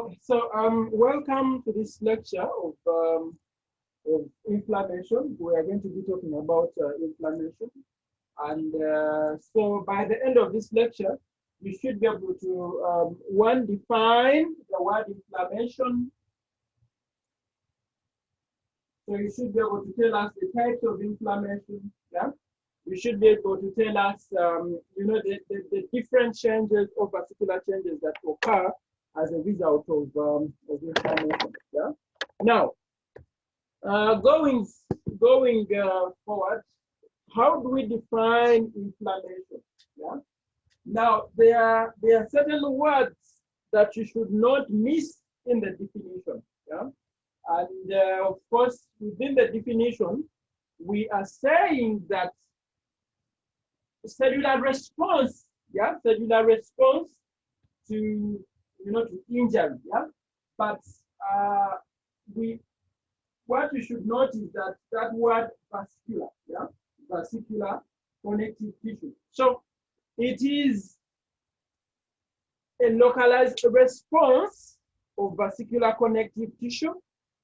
Okay, so welcome to this lecture of inflammation. We are going to be talking about inflammation. And so by the end of this lecture, you should be able to, one, define the word inflammation. So you should be able to tell us the types of inflammation. Yeah, you should be able to tell us, the different changes or particular changes that occur as a result of inflammation. Yeah. Now, going forward, how do we define inflammation? Yeah. Now, there are certain words that you should not miss in the definition. Yeah. And of course, within the definition, we are saying that cellular response, yeah, cellular response to to injury, yeah. But what you should note is that word vascular, yeah, vascular connective tissue. So it is a localized response of vascular connective tissue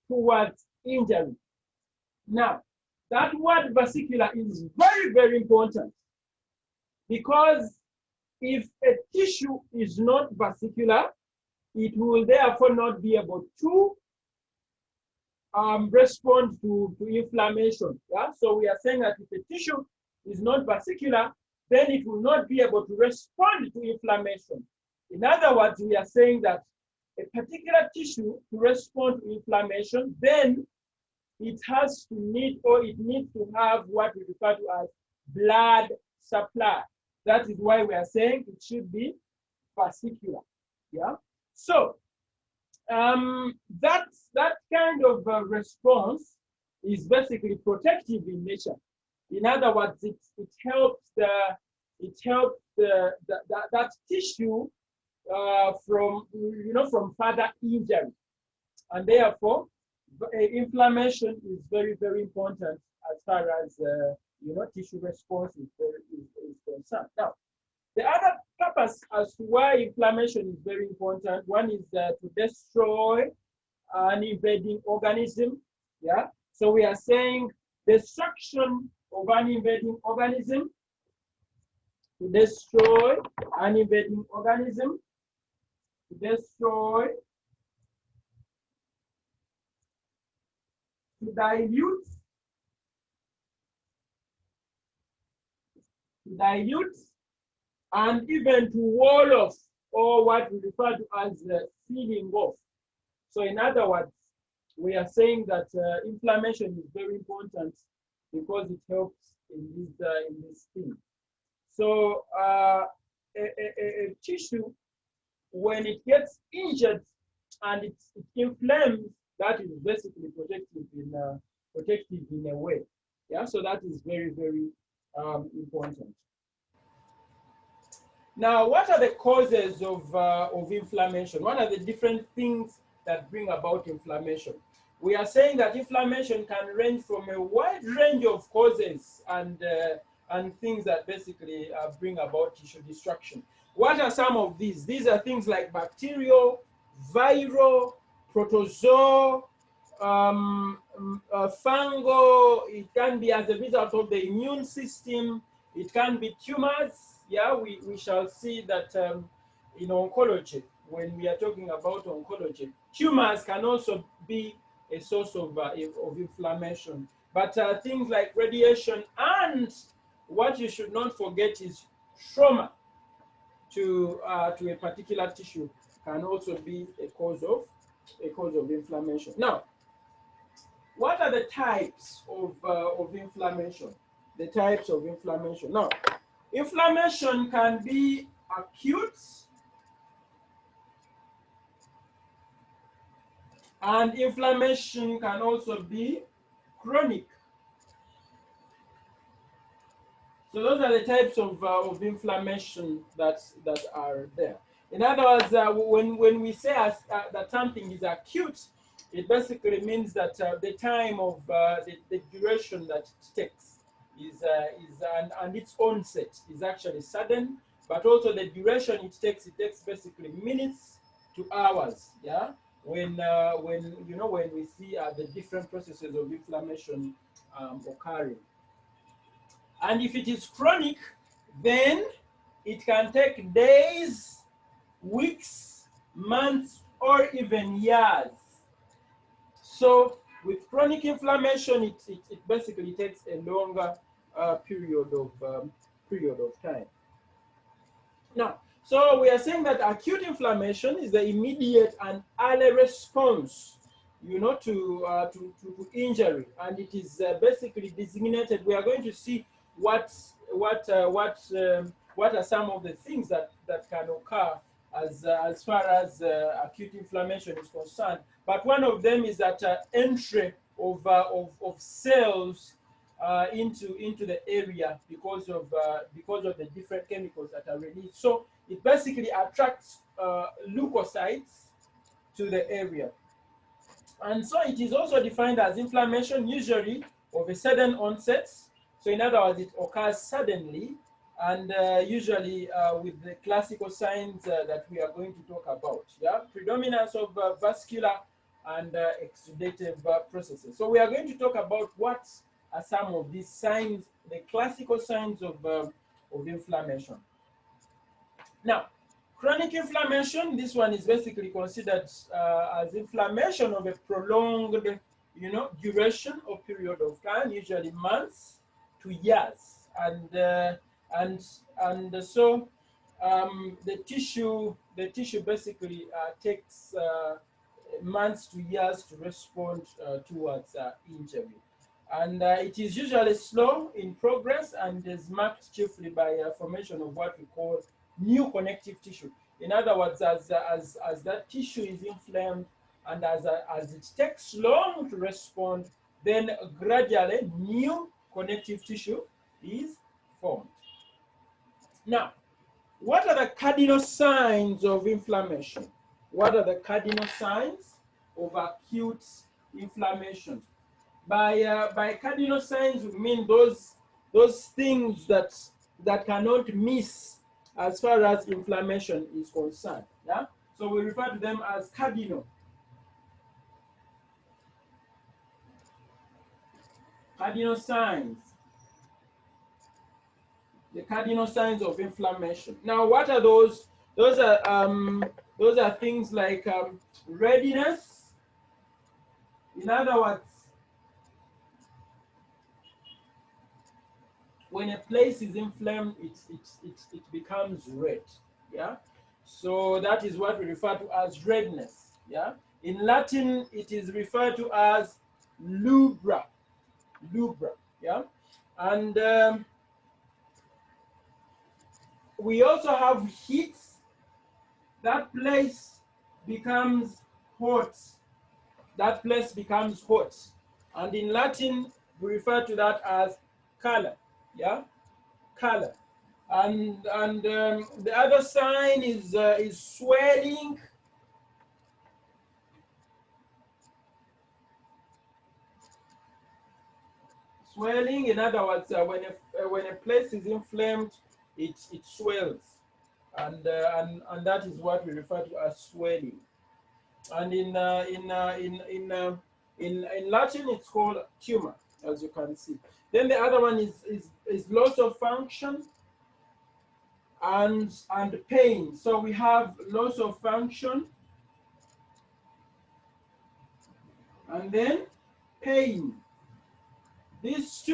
towards injury. Now, that word vascular is very, very important, because if a tissue is not vascular, it will therefore not be able to respond to inflammation. Yeah? So we are saying that if a tissue is not vascular, then it will not be able to respond to inflammation. In other words, we are saying that a particular tissue to respond to inflammation, then it has to need, or it needs to have what we refer to as blood supply. That is why we are saying it should be vascular. Yeah. So that kind of response is basically protective in nature. In other words, it helps that tissue from further injury, and therefore inflammation is very, very important as far as tissue response is concerned. Now, the other purpose as to why inflammation is very important, one is to destroy an invading organism. Yeah. So we are saying destruction of an invading organism, to destroy an invading organism, to destroy, to dilute, and even to wall off, or what we refer to as sealing off. So in other words, we are saying that inflammation is very important because it helps in this thing. So a tissue, when it gets injured and it inflames, that is basically protective in a way. Yeah, so that is very, very important. Now, what are the causes of inflammation? What are the different things that bring about inflammation? We are saying that inflammation can range from a wide range of causes and things that basically bring about tissue destruction. What are some of these? These are things like bacterial, viral, protozoal, fungal. It can be as a result of the immune system. It can be tumors. Yeah, we shall see that in oncology, when we are talking about oncology, tumors can also be a source of inflammation. But things like radiation, and what you should not forget is trauma to a particular tissue can also be a cause of inflammation. Now, what are the types of inflammation? The types of inflammation. Now, inflammation can be acute, and inflammation can also be chronic. So those are the types of inflammation that are there. In other words, when we say that something is acute, it basically means that the time of the duration that it takes and its onset is actually sudden, but also the duration it takes basically minutes to hours. Yeah, when you know, when we see the different processes of inflammation occurring. And if it is chronic, then it can take days, weeks, months, or even years. So with chronic inflammation, it basically takes a longer period of time. Now, so we are saying that acute inflammation is the immediate and early response, you know, to injury, and it is basically designated. We are going to see what are some of the things that can occur as far as acute inflammation is concerned. But one of them is that entry of cells into the area because of the different chemicals that are released. So it basically attracts leukocytes to the area. And so it is also defined as inflammation, usually of a sudden onset. So in other words, it occurs suddenly, and usually with the classical signs that we are going to talk about. Yeah, predominance of vascular and exudative processes. So we are going to talk about what are some of these signs, the classical signs of inflammation. Now, chronic inflammation, this one is basically considered as inflammation of a prolonged, you know, duration or period of time, usually months to years, and so the tissue basically takes months to years to respond towards injury. And it is usually slow in progress and is marked chiefly by formation of what we call new connective tissue. In other words, as that tissue is inflamed and as it takes long to respond, then gradually new connective tissue is formed. Now, what are the cardinal signs of inflammation? What are the cardinal signs of acute inflammation? By cardinal signs, we mean those things that cannot miss as far as inflammation is concerned. Yeah, so we refer to them as cardinal signs. The cardinal signs of inflammation. Now, what are those? Those are things like readiness. In other words, when a place is inflamed, it becomes red. Yeah, so that is what we refer to as redness. Yeah, in Latin it is referred to as lubra. Yeah, and we also have heat. That place becomes hot. That place becomes hot, and in Latin we refer to that as color. Yeah, color. And the other sign is swelling. Swelling, in other words, when a place is inflamed, it swells, and that is what we refer to as swelling. And in Latin, it's called tumor, as you can see. Then the other one is loss of function and pain. So we have loss of function and then pain. These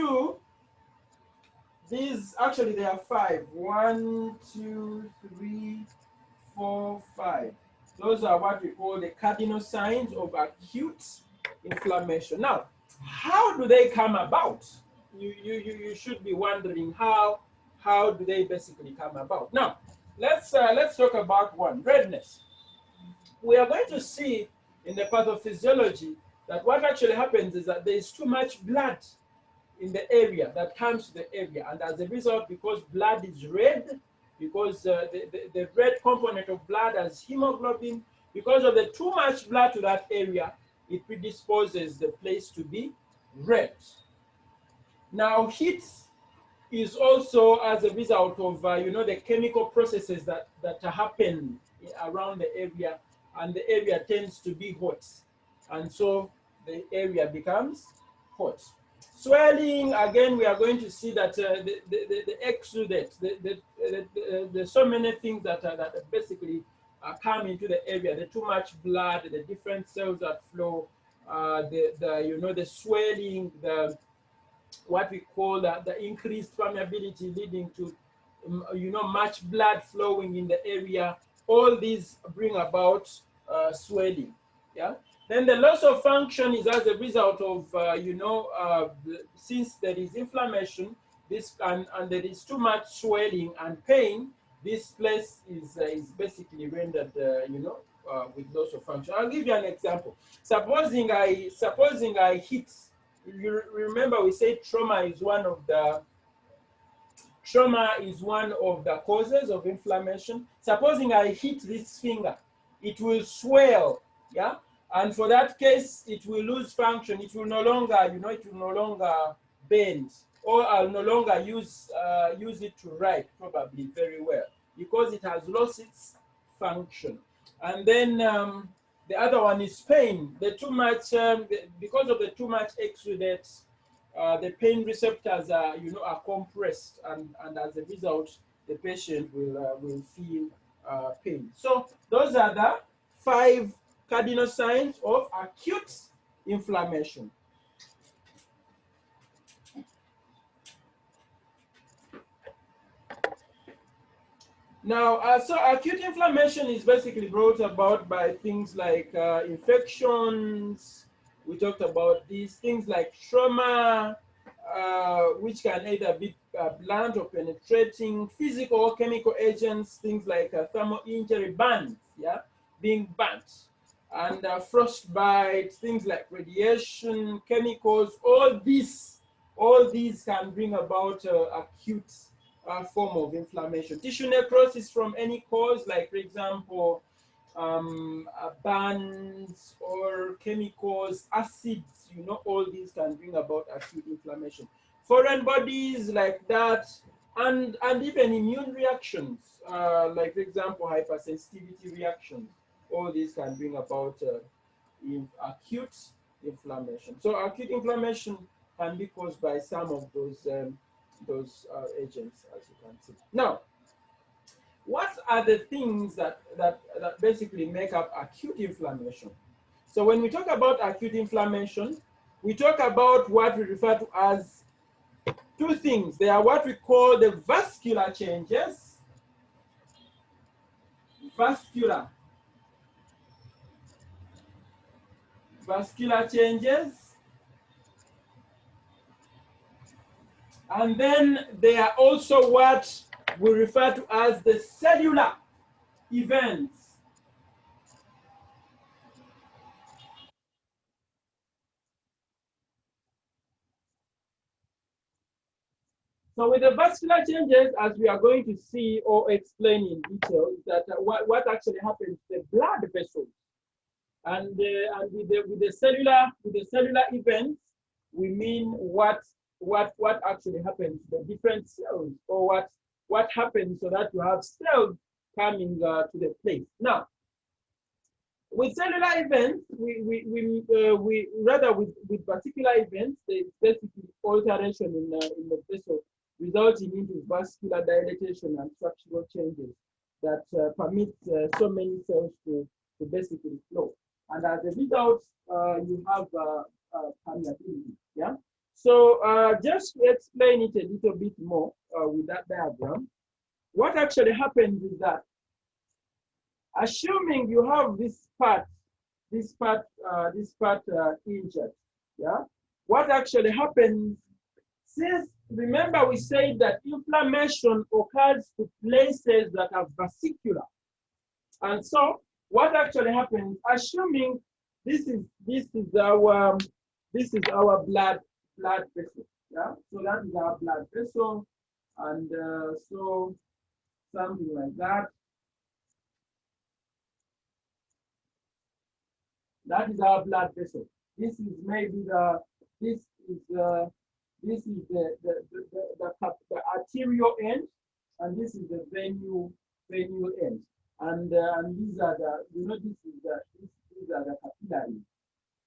actually there are 5. 1, 2, 3, 4, 5. Those are what we call the cardinal signs of acute inflammation. Now, how do they come about? You should be wondering how do they basically come about. Now, let's talk about one, redness. We are going to see in the pathophysiology that what actually happens is that there is too much blood in the area that comes to the area, and as a result, because blood is red, because the red component of blood as hemoglobin, because of the too much blood to that area, it predisposes the place to be red. Now, heat is also as a result of the chemical processes that happen around the area. and the area tends to be hot, and so the area becomes hot. Swelling, again, we are going to see that the exudate, there's so many things that basically come into the area. The too much blood, the different cells that flow, the swelling, what we call the increased permeability leading to much blood flowing in the area. All these bring about swelling. Yeah. Then the loss of function is as a result of since there is inflammation, this and there is too much swelling and pain, this place is basically rendered with loss of function. I'll give you an example. Supposing I hit, you remember we said trauma is one of the causes of inflammation. Supposing I hit this finger, it will swell, yeah, and for that case, it will lose function. It will no longer, it will no longer bend, or I'll no longer use it to write probably very well because it has lost its function. And then the other one is pain. The too much, because of the too much exudate, the pain receptors are compressed, and as a result, the patient will feel pain. So those are the 5 cardinal signs of acute inflammation. Now, so acute inflammation is basically brought about by things like infections. We talked about these things like trauma, which can either be blunt or penetrating, physical or chemical agents, things like thermal injury, burns, yeah, being burnt, and frostbite, things like radiation, chemicals. All these can bring about acute form of inflammation. Tissue necrosis from any cause, like for example, burns or chemicals, acids, all these can bring about acute inflammation. Foreign bodies like that, and even immune reactions, like for example, hypersensitivity reactions, all these can bring about acute inflammation. So acute inflammation can be caused by some of those agents, as you can see. Now, what are the things that basically make up acute inflammation? So when we talk about acute inflammation, we talk about what we refer to as 2 things. They are what we call the vascular changes, vascular changes, and then they are also what we refer to as the cellular events. So with the vascular changes, as we are going to see or explain in detail, that what actually happens to the blood vessels, and with the cellular events, we mean what actually happens to the different cells, or what happens so that you have cells coming to the place. Now, with cellular events, we rather with particular events, there is basically alteration in the vessel, resulting into vascular dilatation and structural changes that permit so many cells to basically flow. And as a result, you have permeability. Yeah. So just to explain it a little bit more with that diagram, what actually happens is that, assuming you have this part injured, yeah, what actually happens, since remember we said that inflammation occurs to places that are vesicular, and so what actually happens, assuming this is our blood vessel, yeah, so that is our blood vessel, and so something like that. That is our blood vessel. This is maybe this is the arterial end, and this is the venule end. and these are the, these are the capillaries,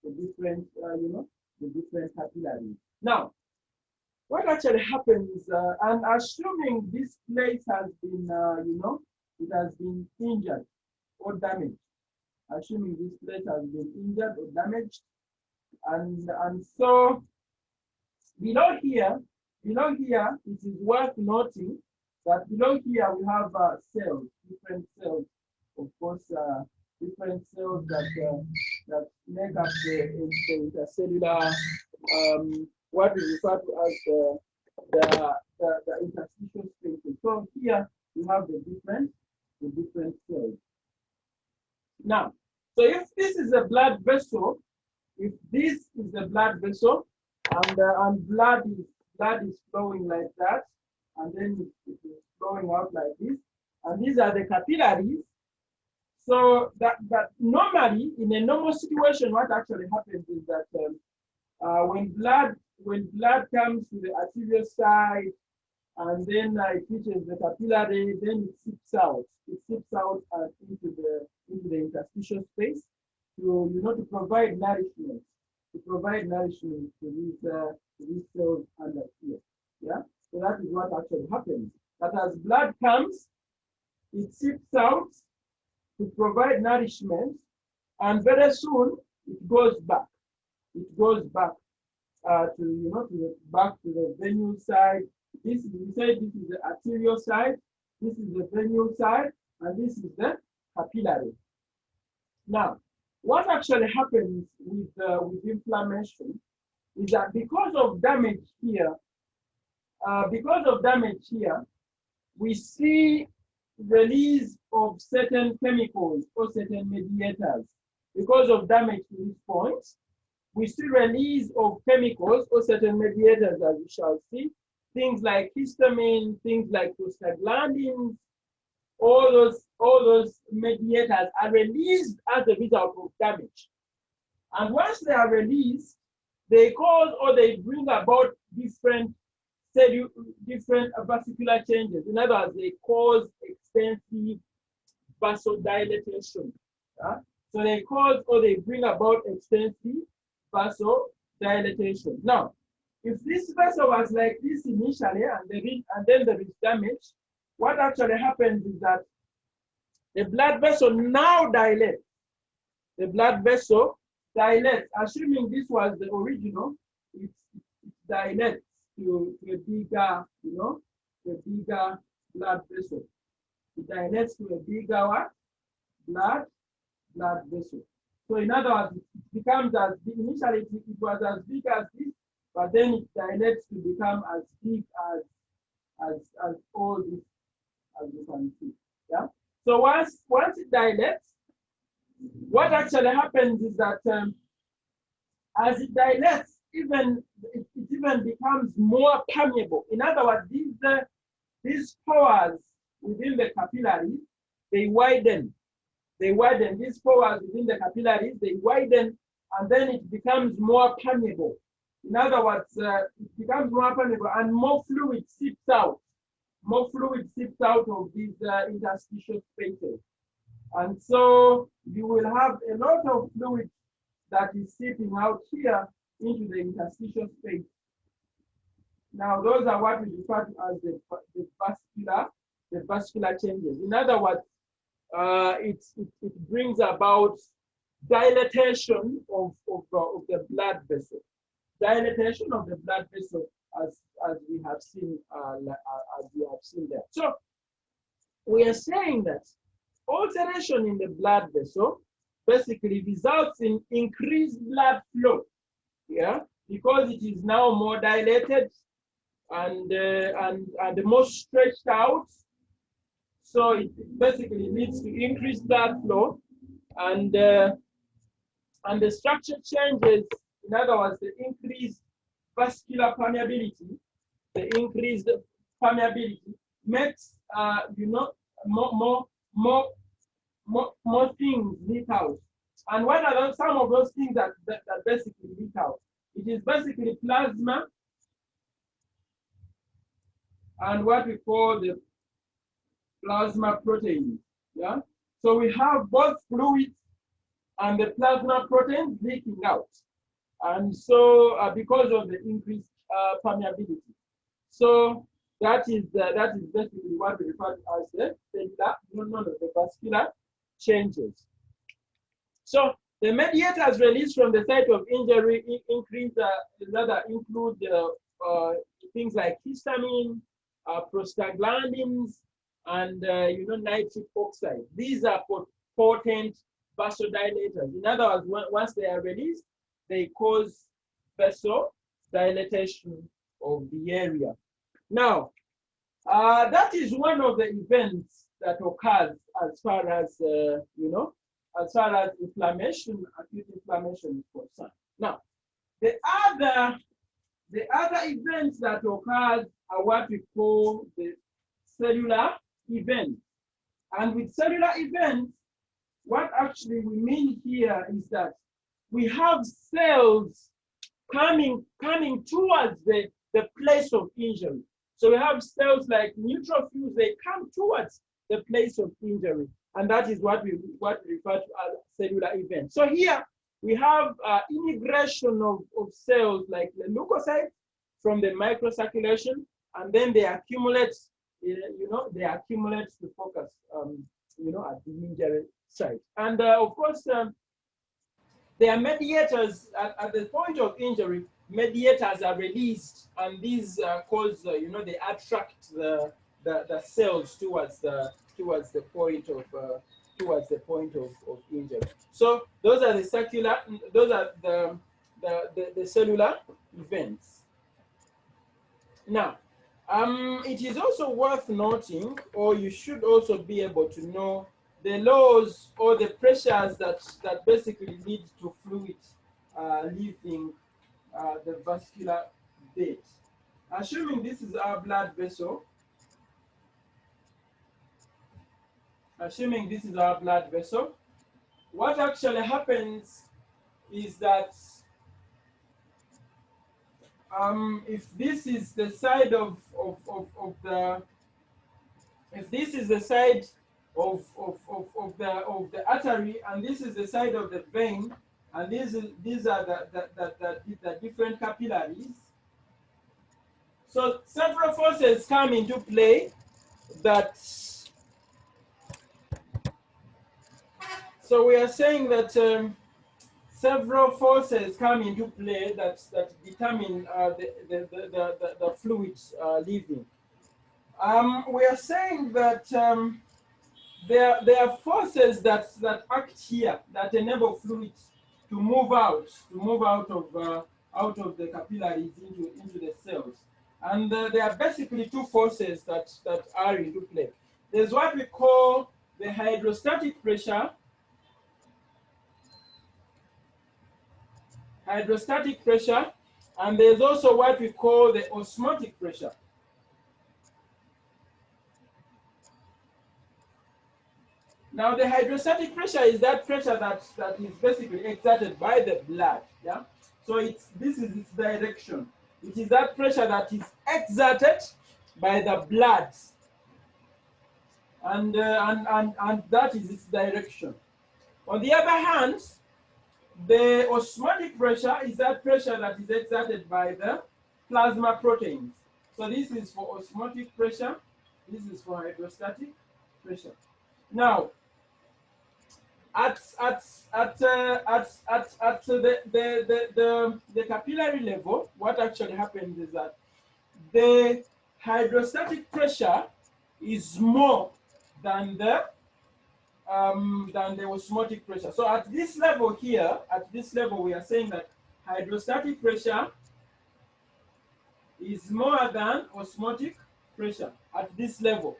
the different, the different capillaries. Now, what actually happens, and assuming this place has been, it has been injured or damaged, assuming this place has been injured or damaged, and so below here, it is worth noting that below here we have cells, different cells, of course, different cells that make up the intercellular, what we refer to as the interstitial spaces. So here we have the different cells. Now, so if this is a blood vessel, if this is a blood vessel, and blood is flowing like that, and then it is flowing out like this, and these are the capillaries. So that normally, in a normal situation, what actually happens is that when blood comes to the arterial side, and then it reaches the capillary, then it seeps out. It seeps out into the interstitial space to provide nourishment. To provide nourishment to these cells under here. Yeah. So that is what actually happens. That as blood comes, it seeps out to provide nourishment, and very soon it goes back. It goes back back to the venule side. We say this is the arterial side, this is the venule side, and this is the capillary. Now, what actually happens with inflammation is that because of damage here, we see release of certain chemicals or certain mediators. Because of damage to this point, we see release of chemicals or certain mediators, as we shall see. Things like histamine, things like prostaglandins, all those mediators are released as a result of damage. And once they are released, they cause or they bring about different vascular changes. In other words, they cause extensive vasodilatation. Yeah? So they cause or they bring about extensive vasodilatation. Now, if this vessel was like this initially, and then there is damage, what actually happens is that the blood vessel now dilates. The blood vessel dilates, assuming this was the original, it dilates to a bigger, a bigger blood vessel. It dilates to a bigger what? Blood vessel. So in other words, it becomes as big. Initially, it was as big as this, but then it dilates to become as big as all this, as you can see. Yeah. So once it dilates, what actually happens is that as it dilates, it even becomes more permeable. In other words, these pores within the capillaries, they widen. They widen. These pores within the capillaries, they widen, and then it becomes more permeable. In other words, it becomes more permeable, and more fluid seeps out. More fluid seeps out of these interstitial spaces. And so you will have a lot of fluid that is seeping out here into the interstitial space. Now, those are what we refer to as the vascular changes. In other words, it brings about dilatation of the blood vessel. Dilatation of the blood vessel, as we have seen, there. So we are saying that alteration in the blood vessel basically results in increased blood flow, yeah, because it is now more dilated and more stretched out. So it basically leads to increased blood flow, and the structure changes. In other words, the increased vascular permeability, makes more things leak out. And what are some of those things that basically leak out? It is basically plasma and what we call the plasma proteins. Yeah. So we have both fluids and the plasma proteins leaking out. And so because of the increased permeability. So that is basically what we refer to as the cellular, none of the vascular changes. So the mediators released from the site of injury include things like histamine, prostaglandins, and nitric oxide. These are potent vasodilators. In other words, once they are released, they cause vasodilatation of the area. Now, that is one of the events that occurs as far as as far as inflammation, acute inflammation is concerned. Now, the other events that occur are what we call the cellular events. And with cellular events, what actually we mean here is that we have cells coming towards the place of injury. So we have cells like neutrophils, they come towards the place of injury. And that is what we refer to as cellular events. So here we have immigration of cells like the leukocytes from the microcirculation, and then they accumulate, they accumulate to focus, at the injury site. And of course, there are mediators at the point of injury. Mediators are released, and these cause, they attract the cells towards the point of injury. So those are the cellular events. Now, it is also worth noting, or you should also be able to know, the laws or the pressures that basically lead to fluid leaving the vascular bed. Assuming this is our blood vessel, what actually happens is that if this is the side of the artery, and this is the side of the vein, and these are the different capillaries. So several forces come into play that. So we are saying that several forces come into play that determine the fluids leaving. We are saying that there are forces that act here that enable fluids to move out of the capillaries into the cells, and there are basically two forces that are into play. There's what we call the hydrostatic pressure. And there's also what we call the osmotic pressure. Now, the hydrostatic pressure is that pressure that is basically exerted by the blood. Yeah. So this is its direction. It is that pressure that is exerted by the blood, and that is its direction. On the other hand, the osmotic pressure is that pressure that is exerted by the plasma proteins. So this is for osmotic pressure. This is for hydrostatic pressure. Now, at the capillary level, what actually happens is that the hydrostatic pressure is more than the osmotic pressure. So at this level here, we are saying that hydrostatic pressure is more than osmotic pressure at this level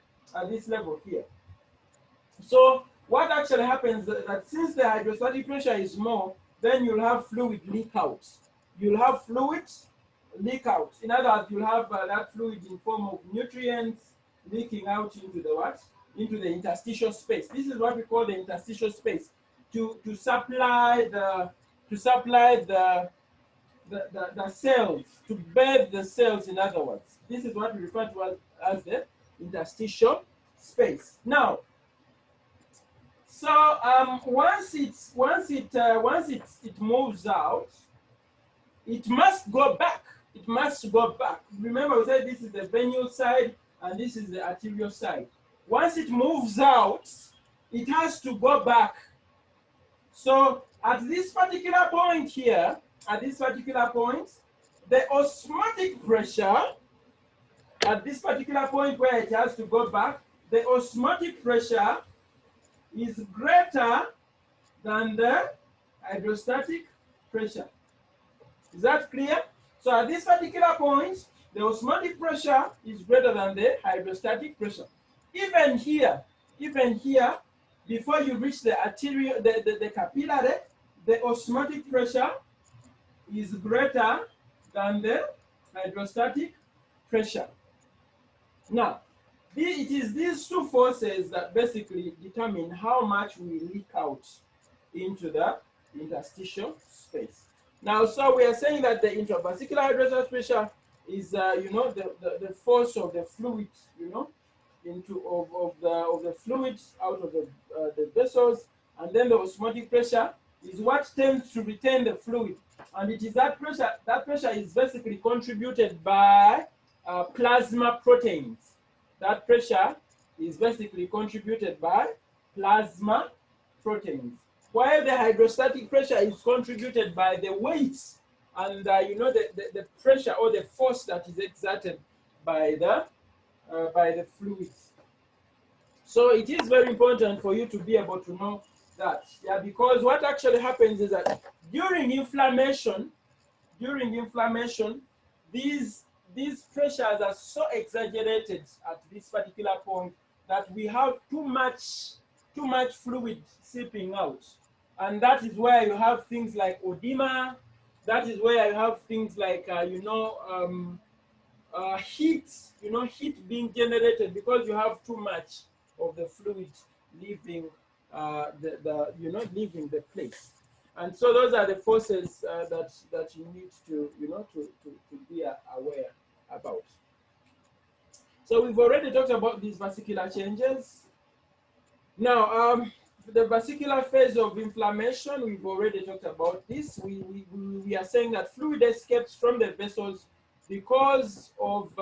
here. So what actually happens is that since the hydrostatic pressure is more, then you'll have fluid leak out. In other words, you'll have that fluid in form of nutrients leaking out into the what? Into the interstitial space. This is what we call the interstitial space, to supply the cells, to bathe the cells. In other words, this is what we refer to as the interstitial space. Now, So once it moves out, it must go back. It must go back. Remember, we said this is the venial side and this is the arterial side. Once it moves out, it has to go back. So at this particular point here, at this particular point, the osmotic pressure, at this particular point where it has to go back, the osmotic pressure is greater than the hydrostatic pressure. Is that clear? So at this particular point, the osmotic pressure is greater than the hydrostatic pressure. Even here, before you reach the arterial, the capillary, the osmotic pressure is greater than the hydrostatic pressure. Now, it is these two forces that basically determine how much we leak out into the interstitial space. Now, so we are saying that the intravascular hydrostatic pressure is, the force of the fluid, of the fluids out of the vessels, and then the osmotic pressure is what tends to retain the fluid, and it is that pressure. That pressure is basically contributed by plasma proteins. That pressure is basically contributed by plasma proteins, while the hydrostatic pressure is contributed by the weight and the pressure or the force that is exerted by the fluids. So it is very important for you to be able to know that, because what actually happens is that during inflammation, these pressures are so exaggerated at this particular point that we have too much fluid seeping out, and that is where you have things like edema. That is where you have things like heat being generated because you have too much of the fluid leaving leaving the place. And so those are the forces that you need to be aware about. So we've already talked about these vascular changes. Now, the vascular phase of inflammation, we've already talked about this. We are saying that fluid escapes from the vessels because of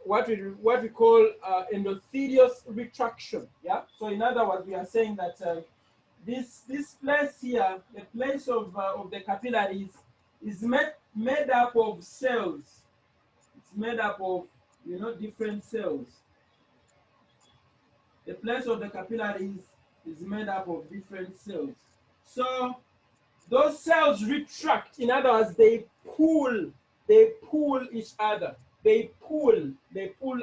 what we call endothelial retraction. Yeah. So in other words, we are saying that this place here, the place of the capillaries, is made up of cells. It's made up of different cells. The place of the capillaries is made up of different cells. So those cells retract. In other words, they pull each other. They pull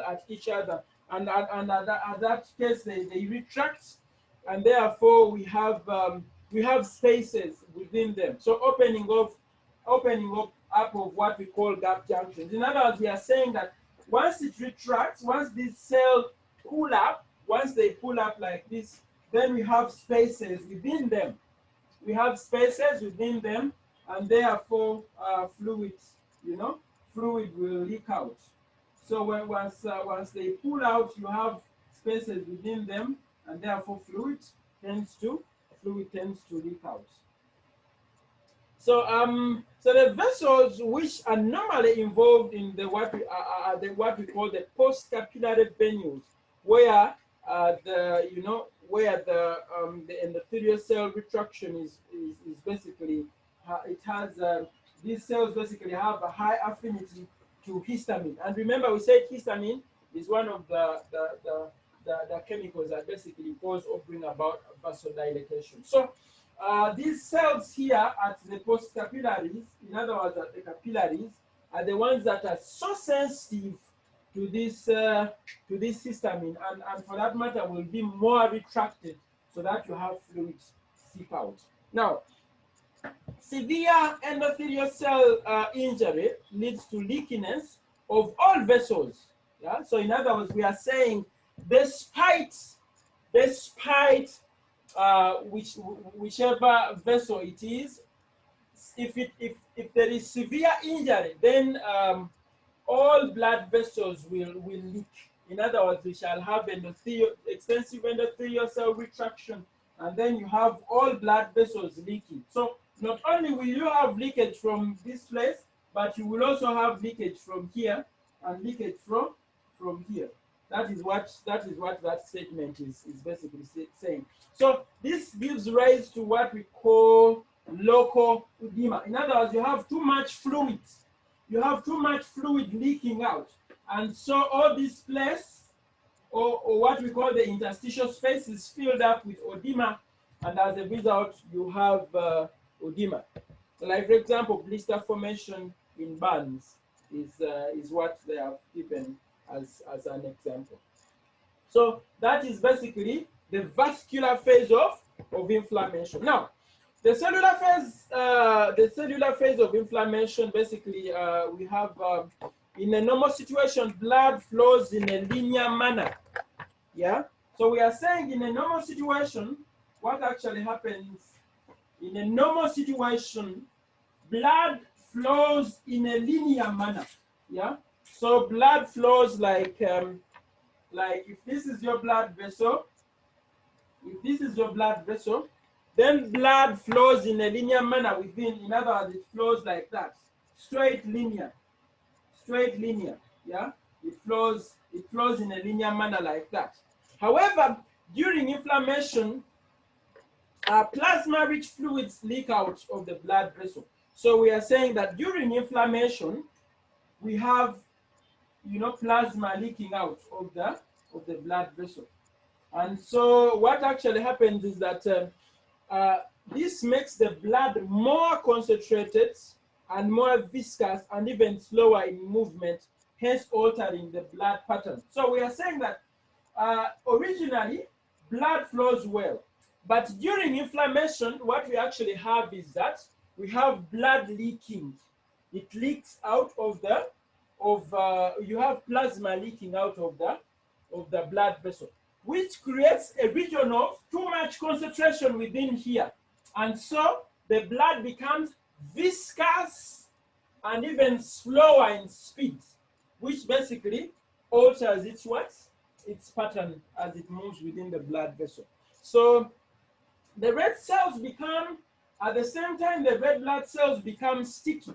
at each other, and at that case they retract, and therefore we have spaces within them. So opening up of what we call gap junctions. In other words, we are saying that once it retracts, once these cells pull up, once they pull up like this, then we have spaces within them. We have spaces within them, and therefore fluid will leak out. So once they pull out, you have spaces within them, and therefore fluid tends to leak out. So the vessels which are normally involved in what we call the post-capillary venules, where the endothelial cell retraction is basically these cells basically have a high affinity to histamine. And remember, we said histamine is one of the chemicals that basically cause or bring about vasodilation. So these cells here at the post-capillaries, in other words, at the capillaries, are the ones that are so sensitive to this histamine, and for that matter will be more retracted, so that you have fluid seep out. Now, severe endothelial cell injury leads to leakiness of all vessels. Yeah. So in other words, we are saying, despite whichever vessel it is, if there is severe injury, then all blood vessels will leak. In other words, we shall have extensive endothelial cell retraction, and then you have all blood vessels leaking. So not only will you have leakage from this place, but you will also have leakage from here and leakage from here. That is what that statement is basically saying. So this gives rise to what we call local edema. In other words, you have too much fluid. You have too much fluid leaking out. And so all this place, or what we call the interstitial space, is filled up with edema, and as a result, you have edema. Like, for example, blister formation in burns is what they have given as an example. So that is basically the vascular phase of inflammation. Now, the cellular phase of inflammation, basically, we have in a normal situation, blood flows in a linear manner. Yeah. So we are saying in a normal situation, what actually happens in a normal situation, blood flows in a linear manner. Yeah. So blood flows like if this is your blood vessel, then blood flows in a linear manner within. In other words, it flows like that, straight linear, yeah. It flows in a linear manner like that. However, during inflammation, plasma-rich fluids leak out of the blood vessel. So we are saying that during inflammation, we have, plasma leaking out of the blood vessel. And so what actually happens is that this makes the blood more concentrated and more viscous and even slower in movement, hence altering the blood pattern. So we are saying that originally blood flows well, but during inflammation, what we actually have is that we have blood leaking. It leaks out of you have plasma leaking out of the blood vessel, which creates a region of too much concentration within here. And so the blood becomes viscous and even slower in speed, which basically alters its pattern as it moves within the blood vessel. So the red cells become, at the same time, the red blood cells become sticky.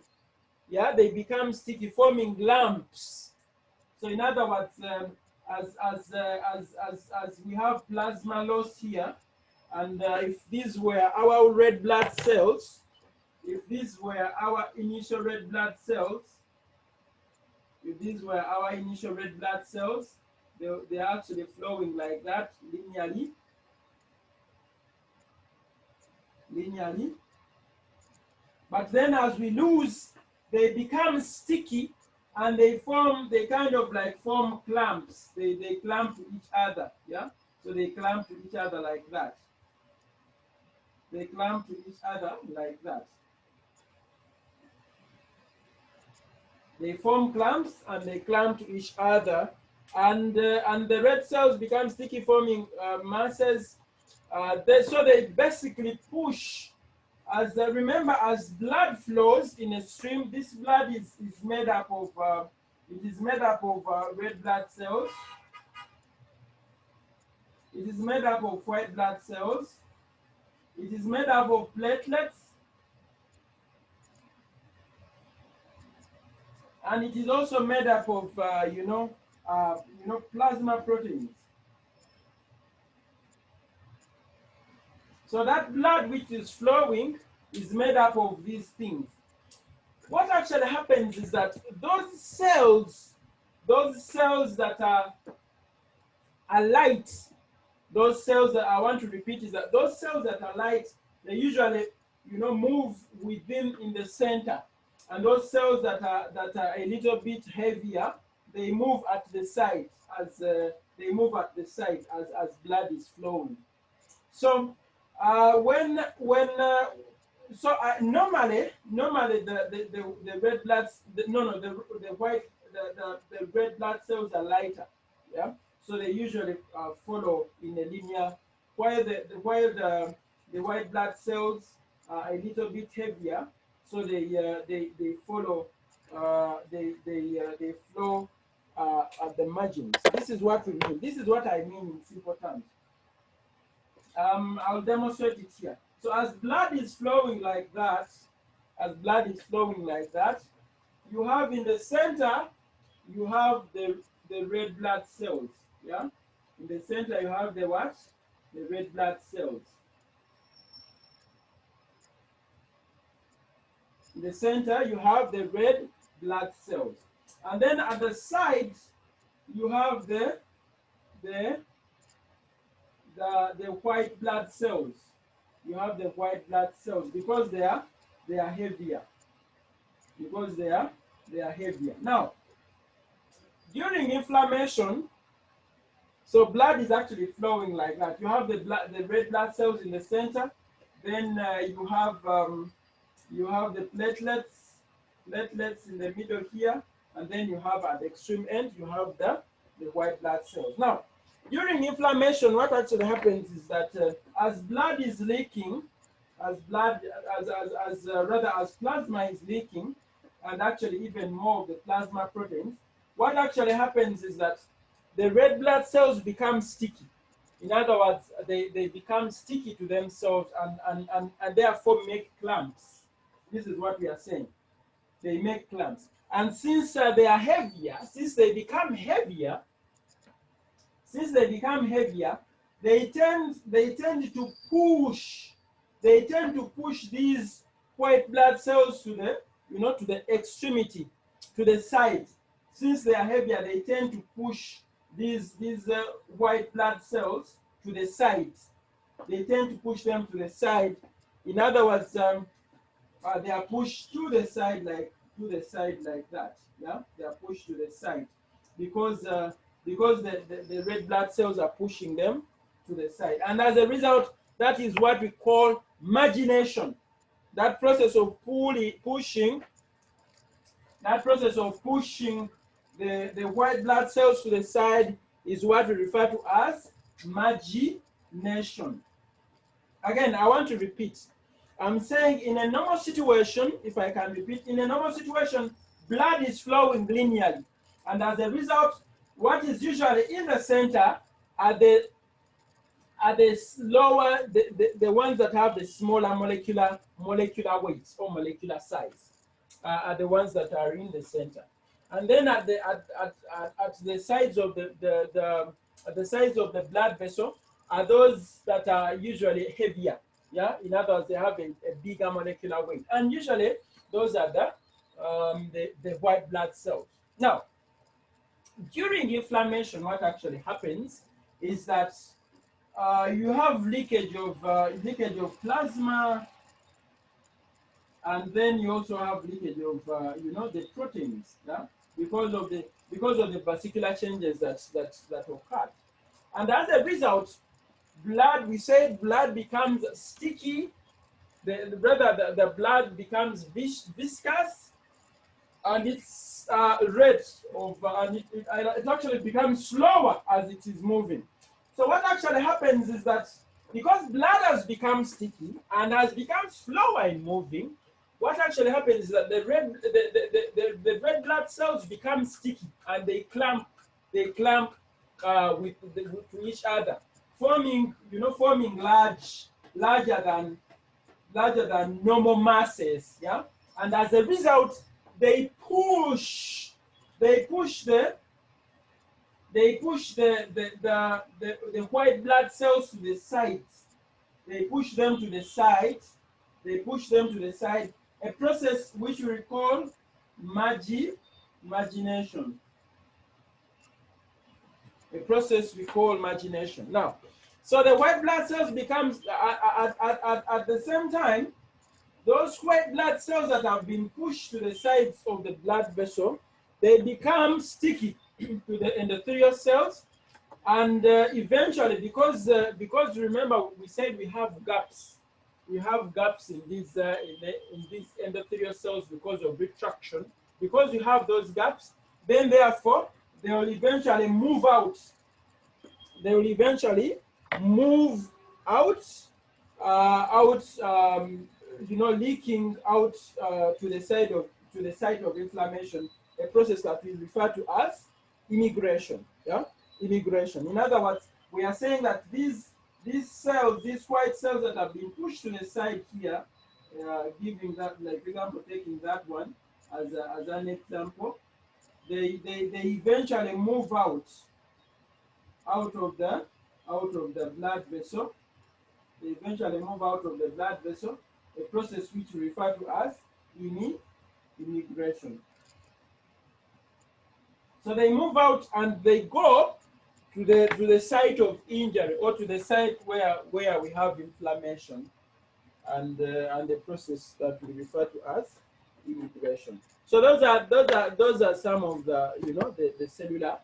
Yeah, they become sticky, forming lumps. So in other words, as we have plasma loss here, and if these were our red blood cells, initial red blood cells, they're actually flowing like that, linearly. But then as we lose, they become sticky, and they kind of like form clamps. They clamp to each other, yeah? So they clamp to each other like that. They clamp to each other like that. They form clamps and they clamp to each other, and the red cells become sticky, forming masses. So they basically push. Remember, as blood flows in a stream, this blood is made up of red blood cells. It is made up of white blood cells. It is made up of platelets, and it is also made up of plasma proteins. So that blood which is flowing is made up of these things. What actually happens is that those cells that are light, those cells that I want to repeat is that those cells that are light, they usually move within in the center, and those cells that are a little bit heavier, they move at the side as blood is flowing. So normally the red blood the red blood cells are lighter, yeah. So they usually follow in a linear, while the white blood cells are a little bit heavier. So they follow they flow at the margins. This is what we mean. This is what I mean in simple terms. I'll demonstrate it here. So as blood is flowing like that, you have in the center, you have the red blood cells. Yeah, in the center you have the what? The red blood cells. In the center you have the red blood cells, and then at the side you have the white blood cells. You have the white blood cells because they are heavier. Because they are heavier. Now, during inflammation, so blood is actually flowing like that. You have the red blood cells in the center. Then you have the platelets in the middle here, and then you have at the extreme end you have the white blood cells. Now, during inflammation, what actually happens is that as blood is leaking, as plasma is leaking, and actually even more of the plasma proteins, what actually happens is that the red blood cells become sticky. In other words, they become sticky to themselves and therefore make clumps. This is what we are saying. They make clumps. And since they are heavier, since they become heavier, they tend to push these white blood cells to the extremity, to the side. Since they are heavier, they tend to push these white blood cells to the side. They tend to push them to the side. In other words, they are pushed to the side like that. Yeah, they are pushed to the side because the red blood cells are pushing them to the side, and as a result, that is what we call margination. That process of pushing the white blood cells to the side is what we refer to as margination. Again, I want to repeat. I'm saying in a normal situation, if I can repeat, in a normal situation, blood is flowing linearly. And as a result, what is usually in the center are the ones that have the smaller molecular weights or molecular size, are the ones that are in the center. And then at the sides of the sides of the blood vessel are those that are usually heavier. Yeah, in other words, they have a bigger molecular weight, and usually those are the white blood cells. Now, during inflammation, what actually happens is that you have leakage of plasma, and then you also have leakage of the proteins, yeah, because of the vascular changes that occur, and as a result, blood becomes sticky. The blood becomes viscous, and its rate of it actually becomes slower as it is moving. So what actually happens is that because blood has become sticky and has become slower in moving, what actually happens is that the red blood cells become sticky and they clamp to each other, forming larger than normal masses, yeah. And as a result, they push the white blood cells to the sides. They push them to the side. A process which we call margination. A process we call margination. Now, so the white blood cells becomes at the same time, those white blood cells that have been pushed to the sides of the blood vessel, they become sticky to the endothelial cells, and eventually, because remember we said we have gaps. We have gaps in these endothelial cells because of retraction. Because you have those gaps, then therefore they will eventually move out. They will eventually move out, leaking out to the site of inflammation. A process that we refer to as immigration. Yeah, immigration. In other words, we are saying that these cells, these white cells that have been pushed to the side here, giving that, like for example, taking that one as an example, they eventually move out of the blood vessel. They eventually move out of the blood vessel, a process which we refer to as immigration. So they move out and they go to the site of injury, or to the site where we have inflammation, and the process that we refer to as immigration. So those are some of the, you know, the cellular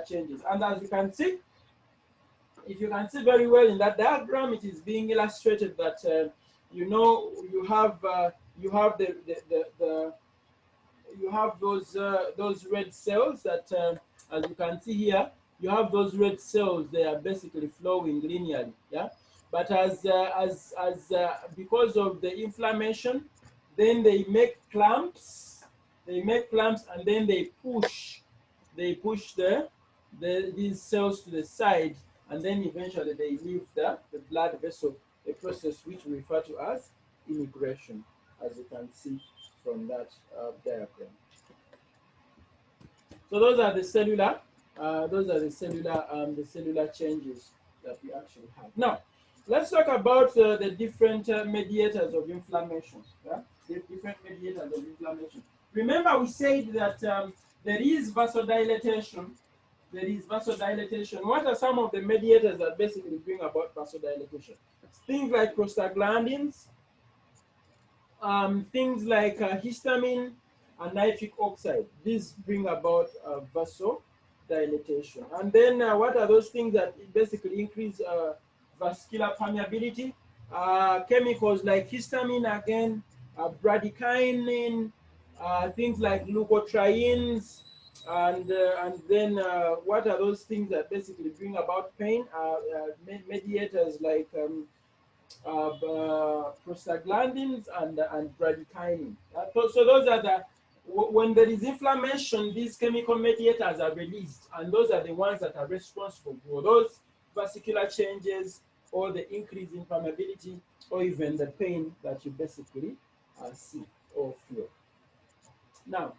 changes. And as you can see, if you can see very well in that diagram, it is being illustrated that you know, you have you have those red cells that, as you can see here, you have those red cells. They are basically flowing linearly, yeah. But because of the inflammation, then they make clamps. They make clamps, and then they push these cells to the side, and then eventually they leave the blood vessel, a process which we refer to as immigration, as you can see from that diagram. So those are the cellular changes that we actually have. Now, let's talk about the different mediators of inflammation. Yeah? The different mediators of inflammation. Remember, we said that there is vasodilatation. There is vasodilatation. What are some of the mediators that basically bring about vasodilatation? Things like prostaglandins, things like histamine and nitric oxide. These bring about vasodilatation. And then what are those things that basically increase vascular permeability? Chemicals like histamine, again, bradykinin, things like leukotrienes, and then what are those things that basically bring about pain? Mediators like prostaglandins and bradykinin. So those are when there is inflammation, these chemical mediators are released, and those are the ones that are responsible for those vascular changes, or the increase in permeability, or even the pain that you basically see or feel. Now,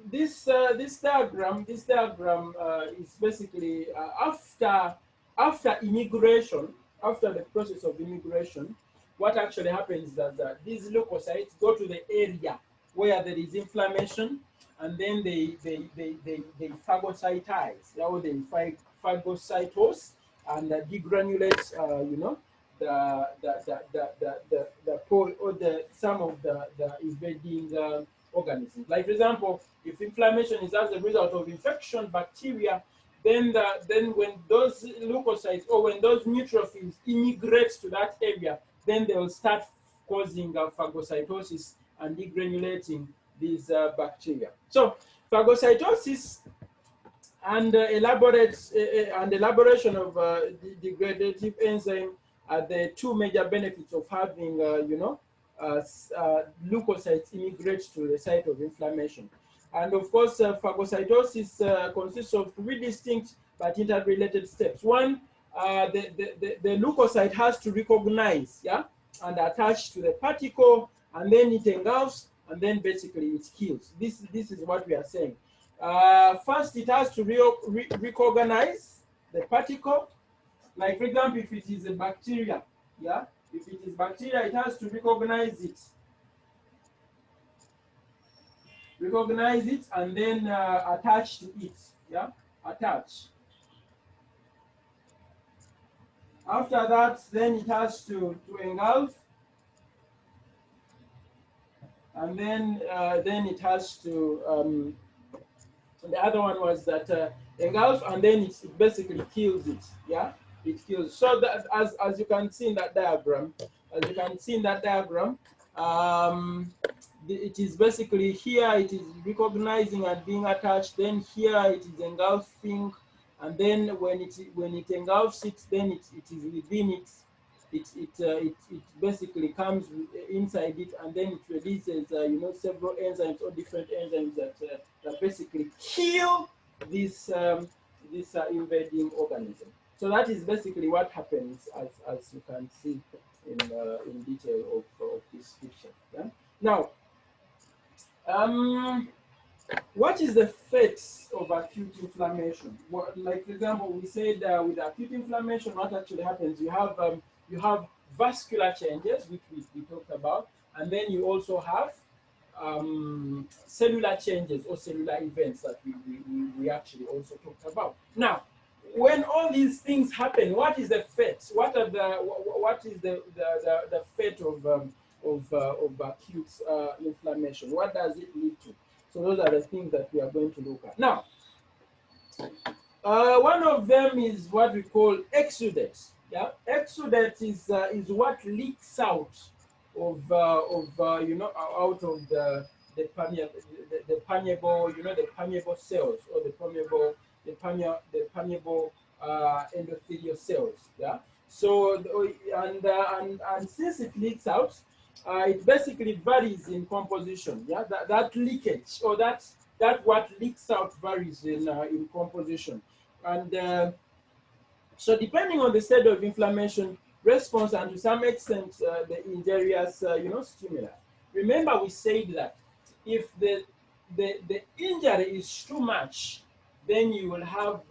this diagram is basically after immigration, after the process of immigration. What actually happens is that these leukocytes go to the area where there is inflammation, and then they phagocytize, or they phagocytose, and degranulate, you know, some of the invading organisms. Like for example, if inflammation is as a result of infection, bacteria, then when those leukocytes, or when those neutrophils immigrate to that area, then they will start causing phagocytosis and degranulating these bacteria. So phagocytosis and elaboration of degradative enzyme are the two major benefits of having, you know, leukocytes immigrate to the site of inflammation. And of course, phagocytosis consists of three distinct but interrelated steps. One, the leukocyte has to recognize, yeah, and attach to the particle, and then it engulfs, and then basically it kills. This is what we are saying. First, it has to recognize the particle. Like for example, if it is a bacteria, yeah, if it is bacteria, it has to recognize it. Recognize it, and then attach to it, yeah, attach. After that, then it has to engulf, and then it has to, the other one was that engulf, and then it basically kills it, yeah, it kills. So that as you can see in that diagram, it is basically here it is recognizing and being attached, then here it is engulfing, and then when it engulfs it, then it is within it, it basically comes inside it, and then it releases several enzymes or different enzymes that basically kill this invading organism. So that is basically what happens, as you can see in detail of this picture. Yeah? Now, what is the fate of acute inflammation? Like for example, we said with acute inflammation, what actually happens? You have vascular changes, which we talked about, and then you also have cellular changes or cellular events that we actually also talked about. Now, when all these things happen, what is the fate? What is the fate of acute inflammation? What does it lead to? So those are the things that we are going to look at. Now, one of them is what we call exudate. Yeah, exudate is what leaks out of out of the permeable the permeable cells, or the permeable endothelial cells. Yeah. So and since it leaks out, it basically varies in composition. Yeah, that leakage, or that what leaks out varies in composition, and so depending on the state of inflammation response, and to some extent the injurious stimuli. Remember, we said that if the injury is too much, then you will have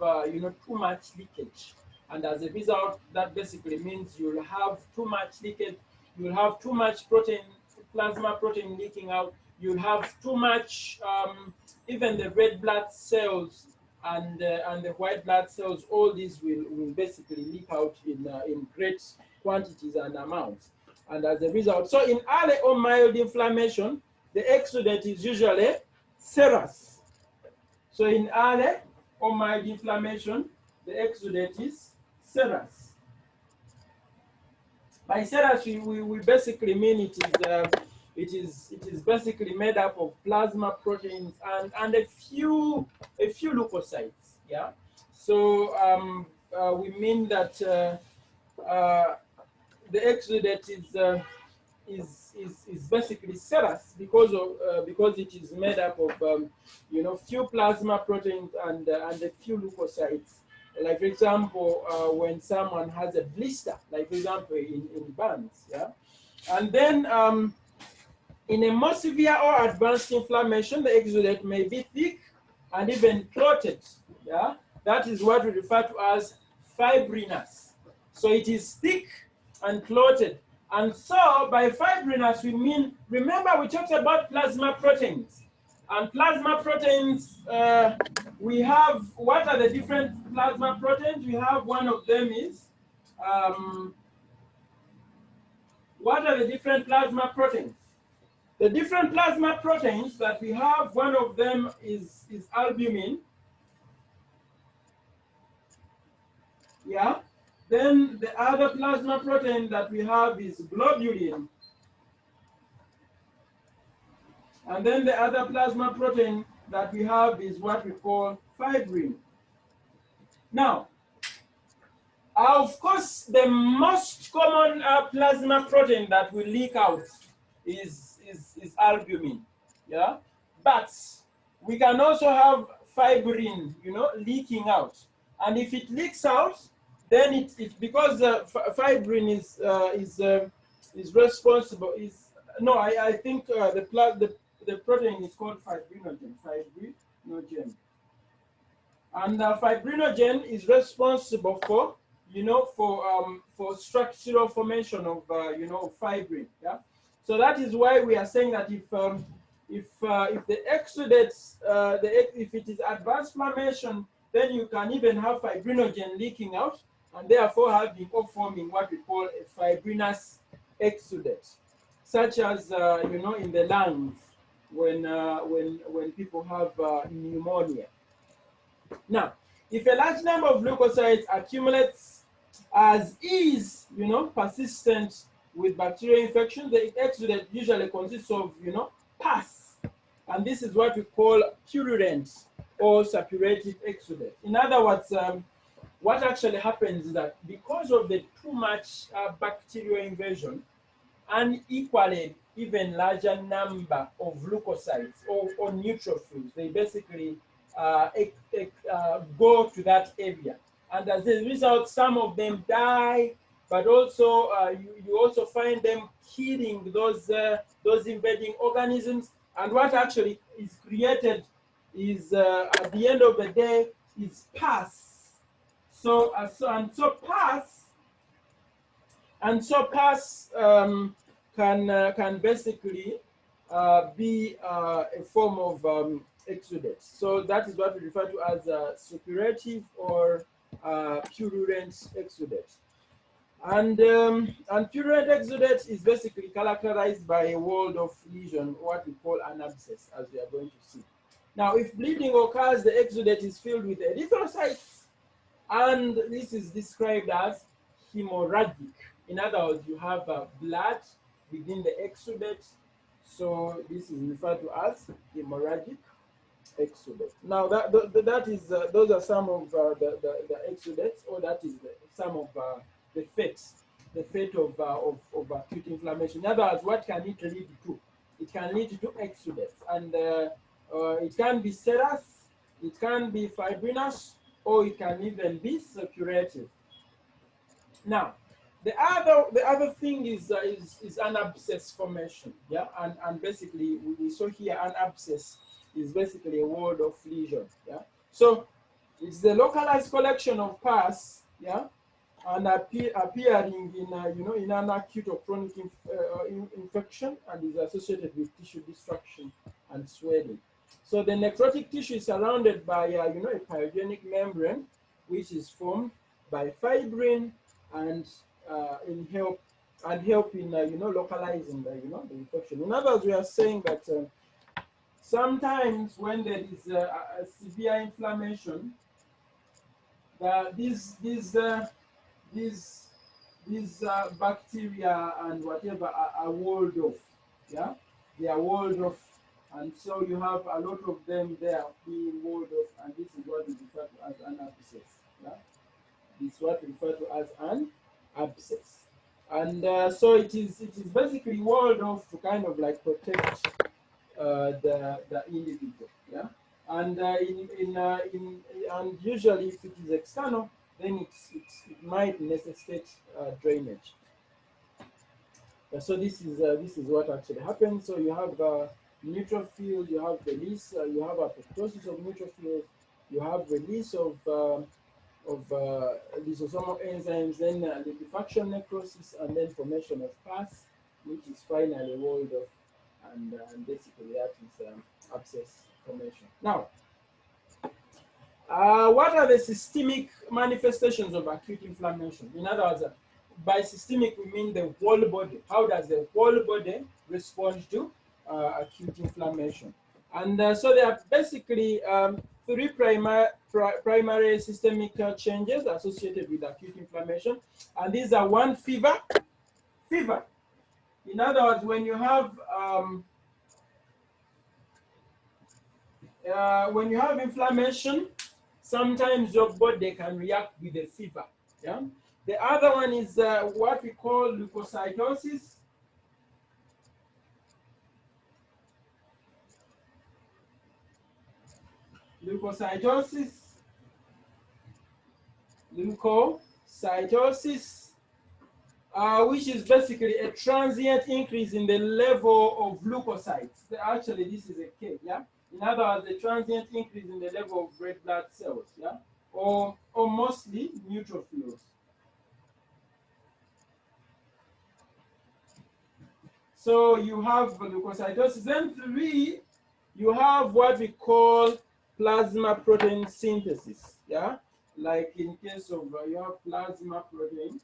too much leakage, and as a result, that basically means you will have too much leakage. You will have too much plasma protein leaking out. You will have too much, even the red blood cells and the white blood cells. All these will basically leak out in great quantities and amounts, and as a result, so in early or mild inflammation, the exudate is usually serous. So in early or mild inflammation, the exudate is serous. By serous, we basically mean it is basically made up of plasma proteins and a few leukocytes. Yeah. So we mean that the exudate is basically serous because it is made up of few plasma proteins and a few leukocytes. Like for example, when someone has a blister, like for example in burns, yeah, and then in a more severe or advanced inflammation, the exudate may be thick and even clotted. Yeah, that is what we refer to as fibrinous. So it is thick and clotted. And so by fibrinous, we mean, remember we talked about plasma proteins. And plasma proteins, we have, what are the different plasma proteins? We have, one of them is, what are the different plasma proteins? The different plasma proteins that we have, one of them is albumin. Yeah. Then the other plasma protein that we have is globulin. And then the other plasma protein that we have is what we call fibrin. Now, of course, the most common plasma protein that will leak out is albumin. Yeah, but we can also have fibrin, leaking out. And if it leaks out, then it because fibrin is responsible. I think the protein is called fibrinogen. And fibrinogen is responsible for for structural formation of fibrin. Yeah, so that is why we are saying that if the exudates if it is advanced inflammation, then you can even have fibrinogen leaking out, and therefore having or forming what we call a fibrinous exudate, such as in the lungs when people have pneumonia. Now, if a large number of leukocytes accumulates as is persistent with bacterial infection, the exudate usually consists of pus, and this is what we call purulent or suppurative exudate. In other words, what actually happens is that because of the too much bacterial invasion, an equally even larger number of leukocytes or neutrophils, they basically go to that area. And as a result, some of them die, but also you also find them killing those invading organisms. And what actually is created is, at the end of the day, is pus. Pus can basically be a form of exudate. So that is what we refer to as suppurative or purulent exudate. And purulent exudate is basically characterized by a walled off lesion, what we call an abscess, as we are going to see. Now, if bleeding occurs, the exudate is filled with erythrocytes, and this is described as hemorrhagic. In other words, you have blood within the exudate, so this is referred to as hemorrhagic exudate. Now, those are some of the exudates, or that is some of the fate of acute inflammation. In other words, what can it lead to? It can lead to exudates, and it can be serous, it can be fibrinous, or it can even be suppurative. Now, the other thing is an abscess formation, yeah, and basically we saw here an abscess is basically a walled off lesion, yeah. So it's the localized collection of pus, yeah, and appearing in in an acute or chronic infection, and is associated with tissue destruction and swelling. So the necrotic tissue is surrounded by a pyogenic membrane, which is formed by fibrin and help in localizing the infection. In other words, we are saying that sometimes when there is a severe inflammation, these bacteria and whatever are walled off. Yeah, they are walled off, and so you have a lot of them there being walled off, and this is what is referred to as an abscess. Yeah, this is what we refer to as an abscess, and so it is basically walled off to kind of like protect the individual. Yeah, and and usually if it is external, then it might necessitate drainage. So this is what actually happens. So you have neutrophils, you have release, you have apoptosis of neutrophils, you have release of lysosomal enzymes, then liquefaction necrosis, and then formation of pus, which is finally walled off, and basically that is abscess formation. Now, what are the systemic manifestations of acute inflammation? In other words, by systemic we mean the whole body. How does the whole body respond to acute inflammation? And so there are basically three primary systemic changes associated with acute inflammation, and these are one, fever. In other words, when you have inflammation, sometimes your body can react with a fever. Yeah. The other one is what we call leukocytosis. Leukocytosis, which is basically a transient increase in the level of leukocytes. Actually, this is a K, yeah? In other words, a transient increase in the level of red blood cells, yeah? Or mostly neutrophils. So you have leukocytosis. Then three, you have what we call plasma protein synthesis, yeah? Like in case of you have plasma protein.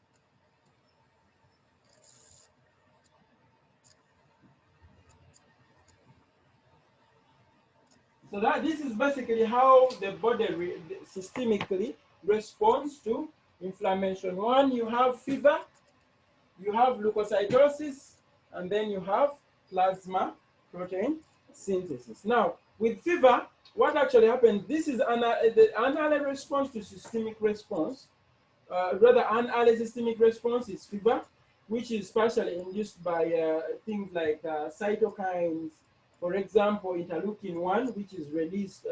So this is basically how the body systemically responds to inflammation. One, you have fever, you have leukocytosis, and then you have plasma protein synthesis. Now, with fever, what actually happens, this is the an response to systemic response. Rather, an early systemic response is fever, which is partially induced by things like cytokines, for example, interleukin-1, which is released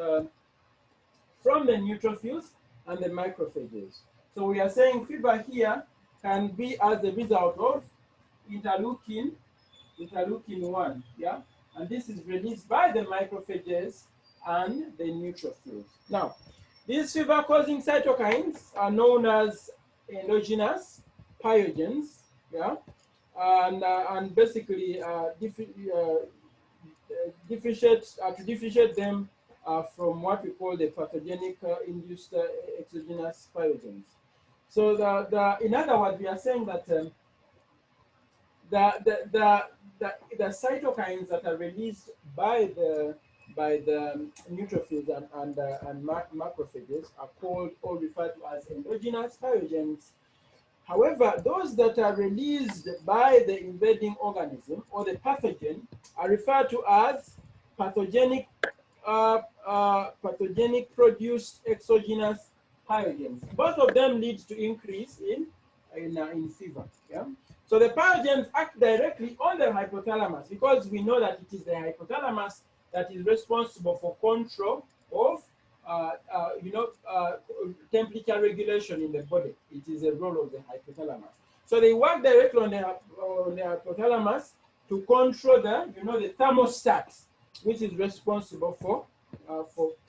from the neutrophils and the macrophages. So we are saying fever here can be as a result of interleukin-1, yeah? And this is released by the macrophages and the neutrophils. Now, these fever-causing cytokines are known as endogenous pyogens, yeah? And basically to differentiate them from what we call the pathogenic induced exogenous pyogens. So in other words, we are saying that the cytokines that are released by the neutrophils and macrophages are called or referred to as endogenous pyogens. However, those that are released by the invading organism or the pathogen are referred to as pathogenic produced exogenous pyogens. Both of them lead to increase in fever. Yeah? So the pyogens act directly on the hypothalamus because we know that it is the hypothalamus that is responsible for control of temperature regulation in the body. It is a role of the hypothalamus. So they work directly on the hypothalamus to control the thermostat, which is responsible for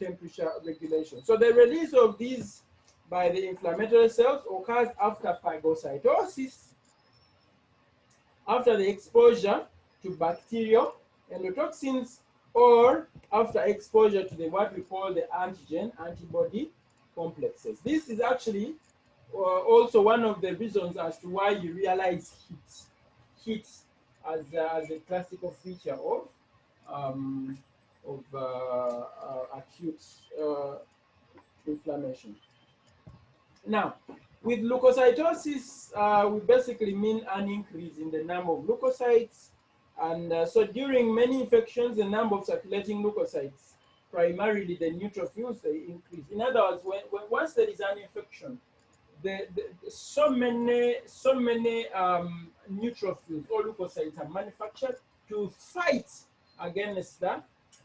temperature regulation. So the release of these by the inflammatory cells occurs after phagocytosis, after the exposure to bacterial endotoxins, or after exposure to what we call the antigen-antibody complexes. This is actually also one of the reasons as to why you realize heat as a classical feature of acute inflammation. Now, with leukocytosis, we basically mean an increase in the number of leukocytes. And so during many infections, the number of circulating leukocytes, primarily the neutrophils, they increase. In other words, once there is an infection, so many neutrophils or leukocytes are manufactured to fight against the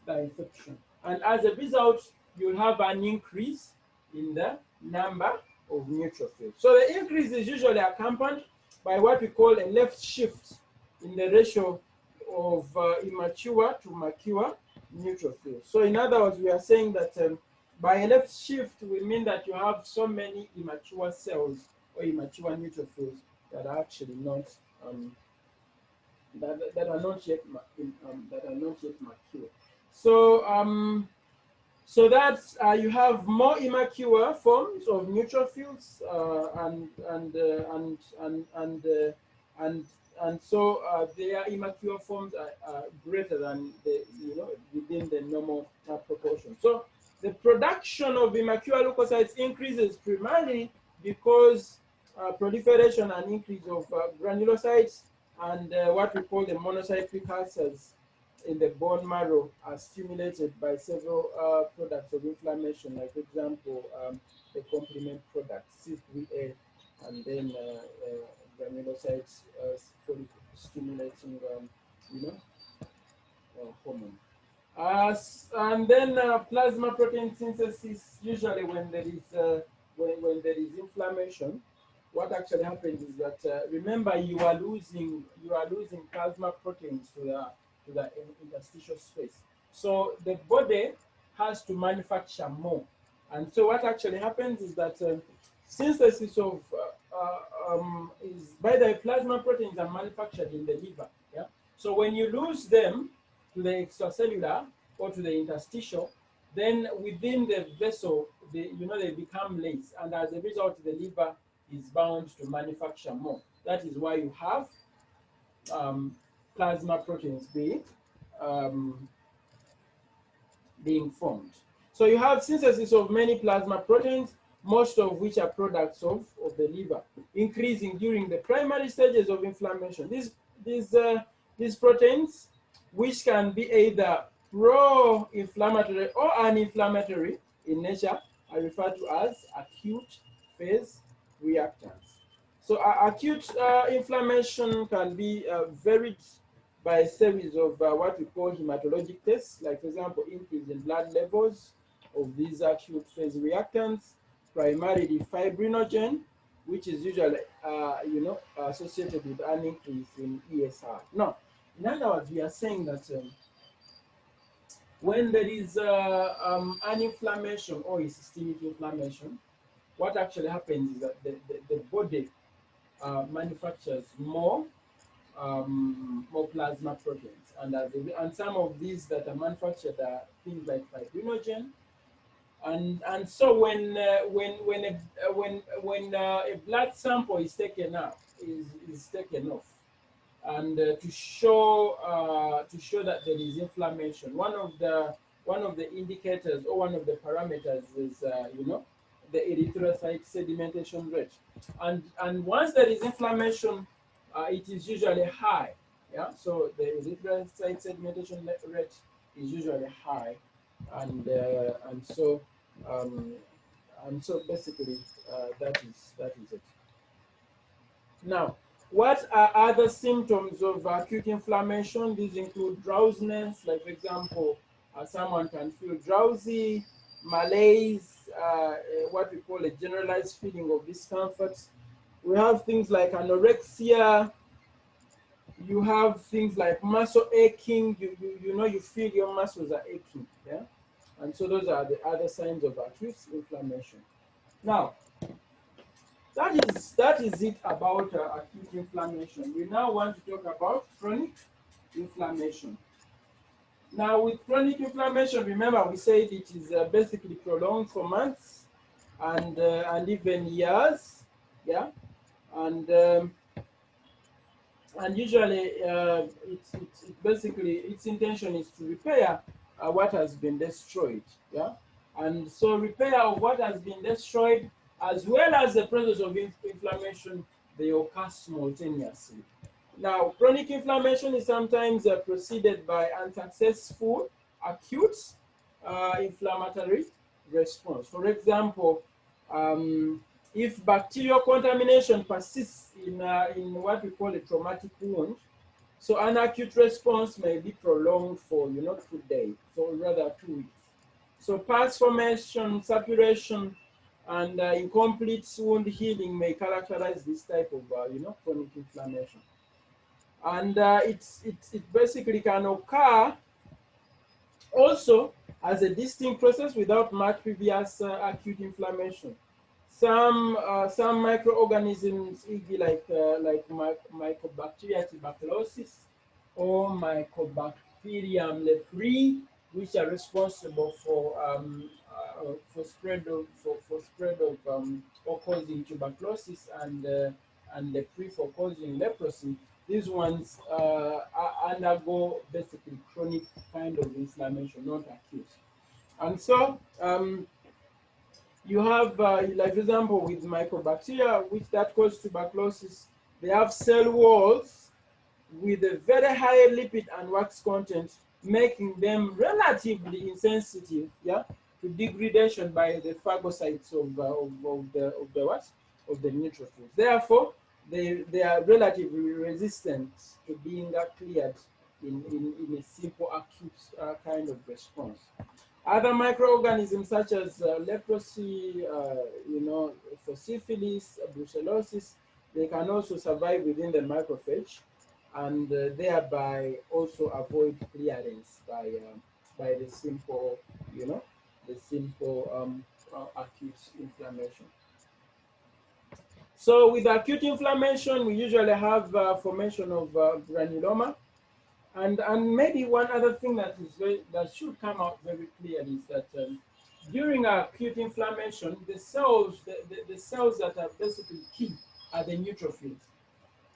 infection. And as a result, you'll have an increase in the number of neutrophils. So the increase is usually accompanied by what we call a left shift in the ratio of immature to mature neutrophils. So in other words, we are saying that by a left shift, we mean that you have so many immature cells or immature neutrophils that are actually not that are not yet mature. So so that you have more immature forms of neutrophils, and so their immature forms are greater than within the normal proportion. So the production of immature leukocytes increases primarily because proliferation and increase of granulocytes and what we call the monocyte precursors in the bone marrow are stimulated by several products of inflammation, like for example, the complement products, C3A, and then granulocytes stimulating, hormone. And then plasma protein synthesis. Usually, when there is inflammation, what actually happens is that remember you are losing plasma proteins to the interstitial space. So the body has to manufacture more. And so what actually happens is that synthesis of is by the plasma proteins are manufactured in the liver. Yeah. So when you lose them to the extracellular or to the interstitial, then within the vessel, they become less, and as a result, the liver is bound to manufacture more. That is why you have plasma proteins being formed. So you have synthesis of many plasma proteins, most of which are products of the liver, increasing during the primary stages of inflammation. These proteins, which can be either pro-inflammatory or anti-inflammatory in nature are referred to as acute phase reactants. So acute inflammation can be varied by a series of what we call hematologic tests, like for example, increase in blood levels of these acute phase reactants, primarily fibrinogen, which is usually associated with an increase in ESR. Now, in other words, we are saying that when there is an inflammation or a systemic inflammation, what actually happens is that the body manufactures more plasma proteins, and some of these that are manufactured are things like fibrinogen, and so when a blood sample is taken out is taken off, and to show that there is inflammation, one of the indicators or one of the parameters is the erythrocyte sedimentation rate, and once there is inflammation, it is usually high. Yeah, so the erythrocyte sedimentation rate is usually high, and so um, basically that is it. Now, what are other symptoms of acute inflammation? These include drowsiness, like for example, someone can feel drowsy, malaise, what we call a generalized feeling of discomfort. We have things like anorexia. You have things like muscle aching. You feel your muscles are aching. Yeah, and so those are the other signs of acute inflammation. Now, that is it about acute inflammation. We now want to talk about chronic inflammation. Now, with chronic inflammation, remember we said it is basically prolonged for months and even years. Yeah, and um, and usually it basically its intention is to repair what has been destroyed. Yeah, and so repair of what has been destroyed as well as the process of inflammation, they occur simultaneously. Now, chronic inflammation is sometimes preceded by unsuccessful acute inflammatory response. For example, um, if bacterial contamination persists in what we call a traumatic wound, so an acute response may be prolonged for 2 days, so rather 2 weeks. So pus formation, suppuration, and incomplete wound healing may characterize this type of chronic inflammation. And it basically can occur also as a distinct process without much previous acute inflammation. Some microorganisms, e.g., like Mycobacteria tuberculosis or Mycobacterium leprae, which are responsible for spread of or causing tuberculosis, and leprae for causing leprosy. These ones undergo basically chronic kind of inflammation, not acute. And so you have, like for example, with mycobacteria, which that cause tuberculosis, they have cell walls with a very high lipid and wax content, making them relatively insensitive, yeah, to degradation by the phagocytes of the neutrophils. Therefore, they are relatively resistant to being cleared in a simple acute kind of response. Other microorganisms such as leprosy, for syphilis, brucellosis, they can also survive within the macrophage, and thereby also avoid clearance by the simple, acute inflammation. So with acute inflammation, we usually have formation of granuloma. And maybe one other thing that should come out very clearly is that during acute inflammation, the cells that are basically key are the neutrophils.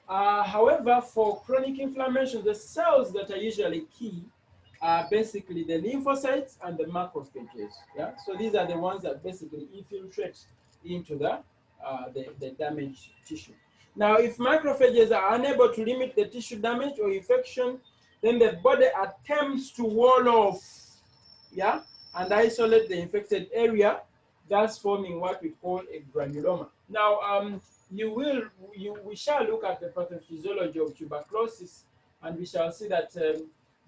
However, for chronic inflammation, the cells that are usually key are basically the lymphocytes and the macrophages. Yeah, so these are the ones that basically infiltrate into the damaged tissue. Now, if macrophages are unable to limit the tissue damage or infection, then the body attempts to wall off, yeah, and isolate the infected area, thus forming what we call a granuloma. Now, we shall look at the pathophysiology of tuberculosis, and we shall see that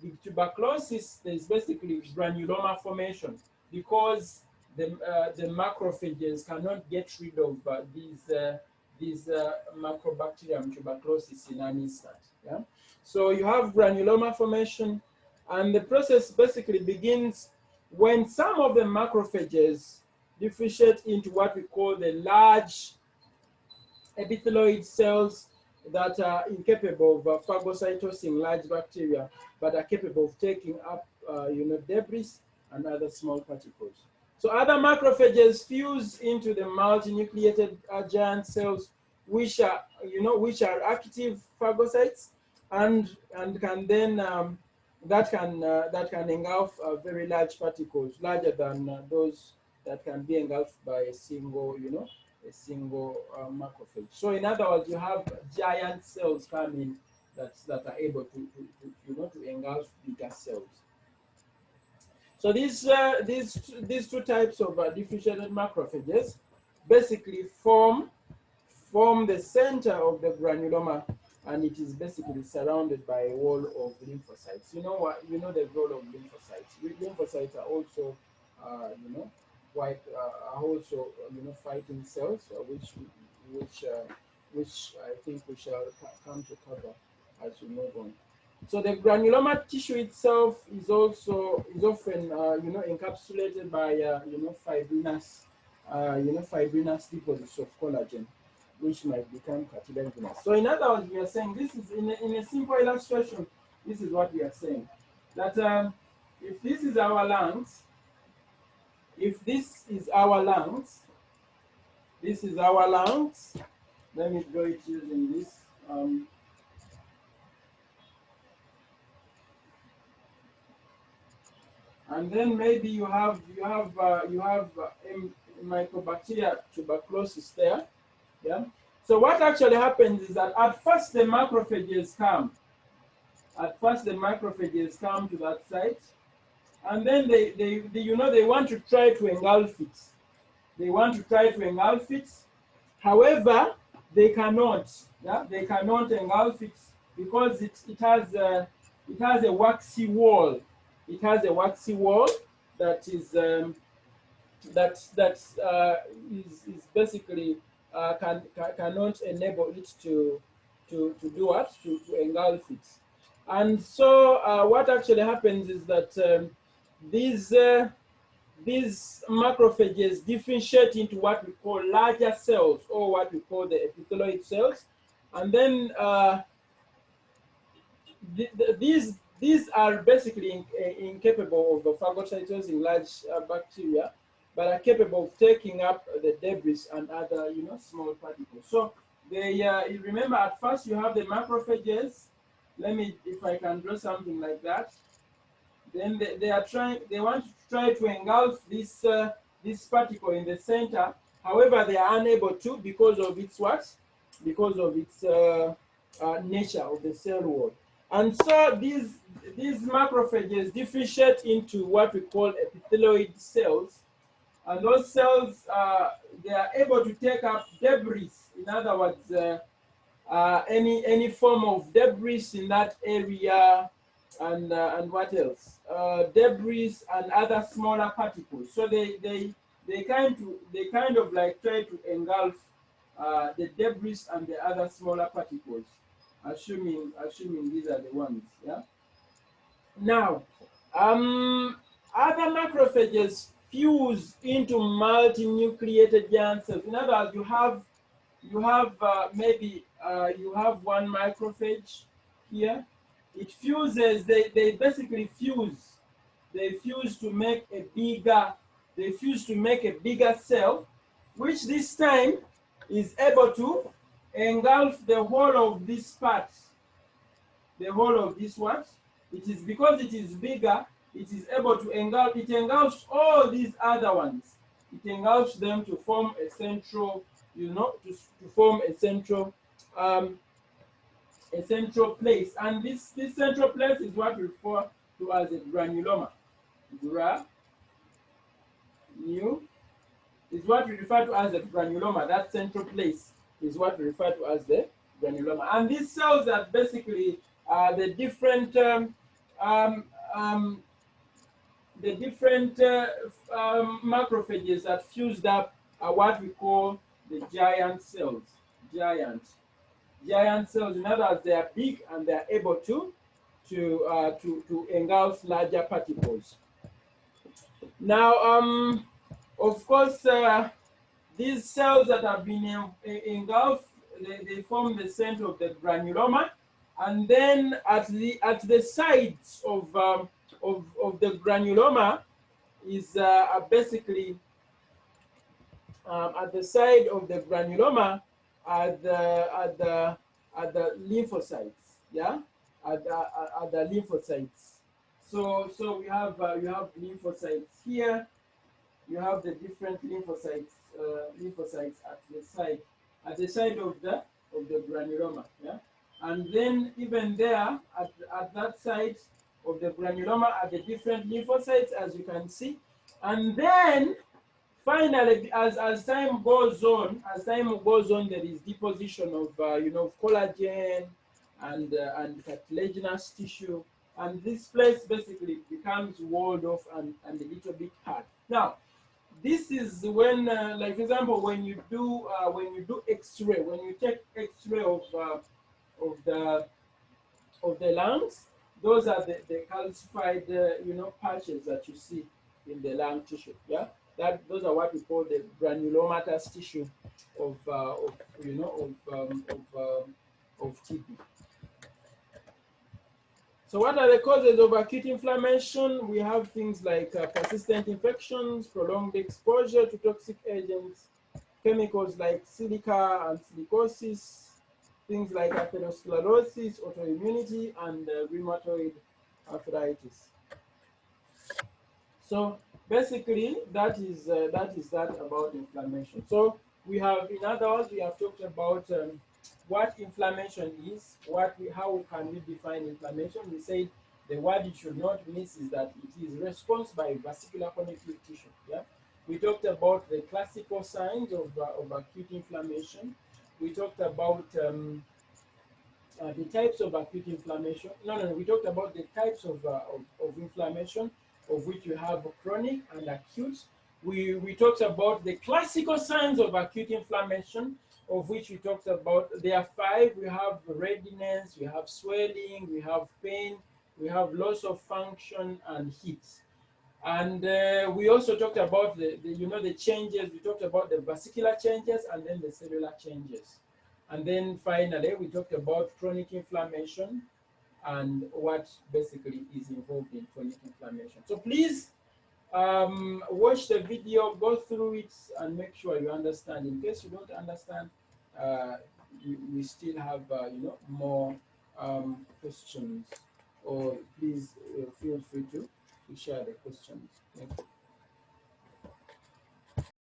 with tuberculosis, there's basically granuloma formation because the macrophages cannot get rid of these Microbacterium tuberculosis in an instant. Yeah? So you have granuloma formation, and the process basically begins when some of the macrophages differentiate into what we call the large epithelioid cells that are incapable of phagocytosing large bacteria, but are capable of taking up debris and other small particles. So other macrophages fuse into the multinucleated giant cells, which are active phagocytes, and can then that can engulf very large particles, larger than those that can be engulfed by a single macrophage. So in other words, you have giant cells coming that are able to engulf bigger cells. So these two types of differentiated macrophages basically form the center of the granuloma, and it is basically surrounded by a wall of lymphocytes. You know what? You know the role of lymphocytes. Lymphocytes are also, are also fighting cells, which I think we shall come to cover as we move on. So the granuloma tissue itself is often encapsulated by fibrinous deposits of collagen, which might become cartilaginous. So in other words, we are saying this is in a simple illustration. This is what we are saying, that if this is our lungs, Let me draw it using this. And then maybe you have Mycobacteria tuberculosis there. Yeah. So what actually happens is that at first the macrophages come. To that site, and then they want to try to engulf it. However, they cannot. Yeah, they cannot engulf it because it has a waxy wall. It has a waxy wall that is is basically cannot enable it to do what, to engulf it. And so what actually happens is that these macrophages differentiate into what we call larger cells, or what we call the epithelioid cells, and then these are basically incapable of phagocytosing large bacteria, but are capable of taking up the debris and other small particles. So they remember, at first you have the macrophages. Let me, if I can draw something like that. Then they want to try to engulf this this particle in the center. However, they are unable to because of its what? Because of its nature of the cell wall. And so these macrophages differentiate into what we call epithelioid cells, and those cells they are able to take up debris. In other words, any form of debris in that area, and what else? Debris and other smaller particles. So they kind of like try to engulf the debris and the other smaller particles, assuming these are the ones. Yeah. Now, other macrophages fuse into multinucleated giant cells. In other words, you have maybe you have one macrophage here. It fuses. They basically fuse. They fuse to make a bigger cell, which this time is able to engulf the whole of this part. The whole of this what? It is because it is bigger. It is able to engulf. It engulfs all these other ones. It engulfs them to form a central, to form a central a central place, and this central place is what we refer to as a granuloma. New is what we refer to as the granuloma. That central place is what we refer to as the granuloma. And these cells are basically the different um, um, macrophages that fused up are what we call the giant cells. Giant cells. In other words, they are big and they are able to engulf larger particles. Now, of course, these cells that have been engulfed, they form the center of the granuloma, and then at the sides of the granuloma is basically at the side of the granuloma are the lymphocytes, yeah, at the lymphocytes. So we have you have lymphocytes here. You have the different lymphocytes at the side of the granuloma, yeah. And then even there at that side of the granuloma are the different lymphocytes, as you can see. And then finally, as time goes on, there is deposition of collagen and cartilaginous tissue, and this place basically becomes walled off and a little bit hard. Now, this is when, like for example, when you do X-ray, when you take X-ray of the lungs, those are the calcified patches that you see in the lung tissue. Yeah, those are what we call the granulomatous tissue of TB. So what are the causes of acute inflammation? We have things like persistent infections, prolonged exposure to toxic agents, chemicals like silica and silicosis, things like atherosclerosis, autoimmunity, and rheumatoid arthritis. So basically, that is that about inflammation. So we have, in other words, we have talked about what inflammation is, how can we define inflammation. We said the word you should not miss is that it is response by vascular connective tissue. Yeah, we talked about the classical signs of acute inflammation. We talked about the types of acute inflammation. No, we talked about the types of inflammation, of which you have chronic and acute. We talked about the classical signs of acute inflammation, of which we talked about. There are 5. We have redness, we have swelling, we have pain, we have loss of function and heat. And we also talked about the changes. We talked about the vascular changes and then the cellular changes. And then finally, we talked about chronic inflammation and what basically is involved in chronic inflammation. So please watch the video, go through it, and make sure you understand. In case you don't understand, we still have more questions. Or please feel free to share the questions. Thank you.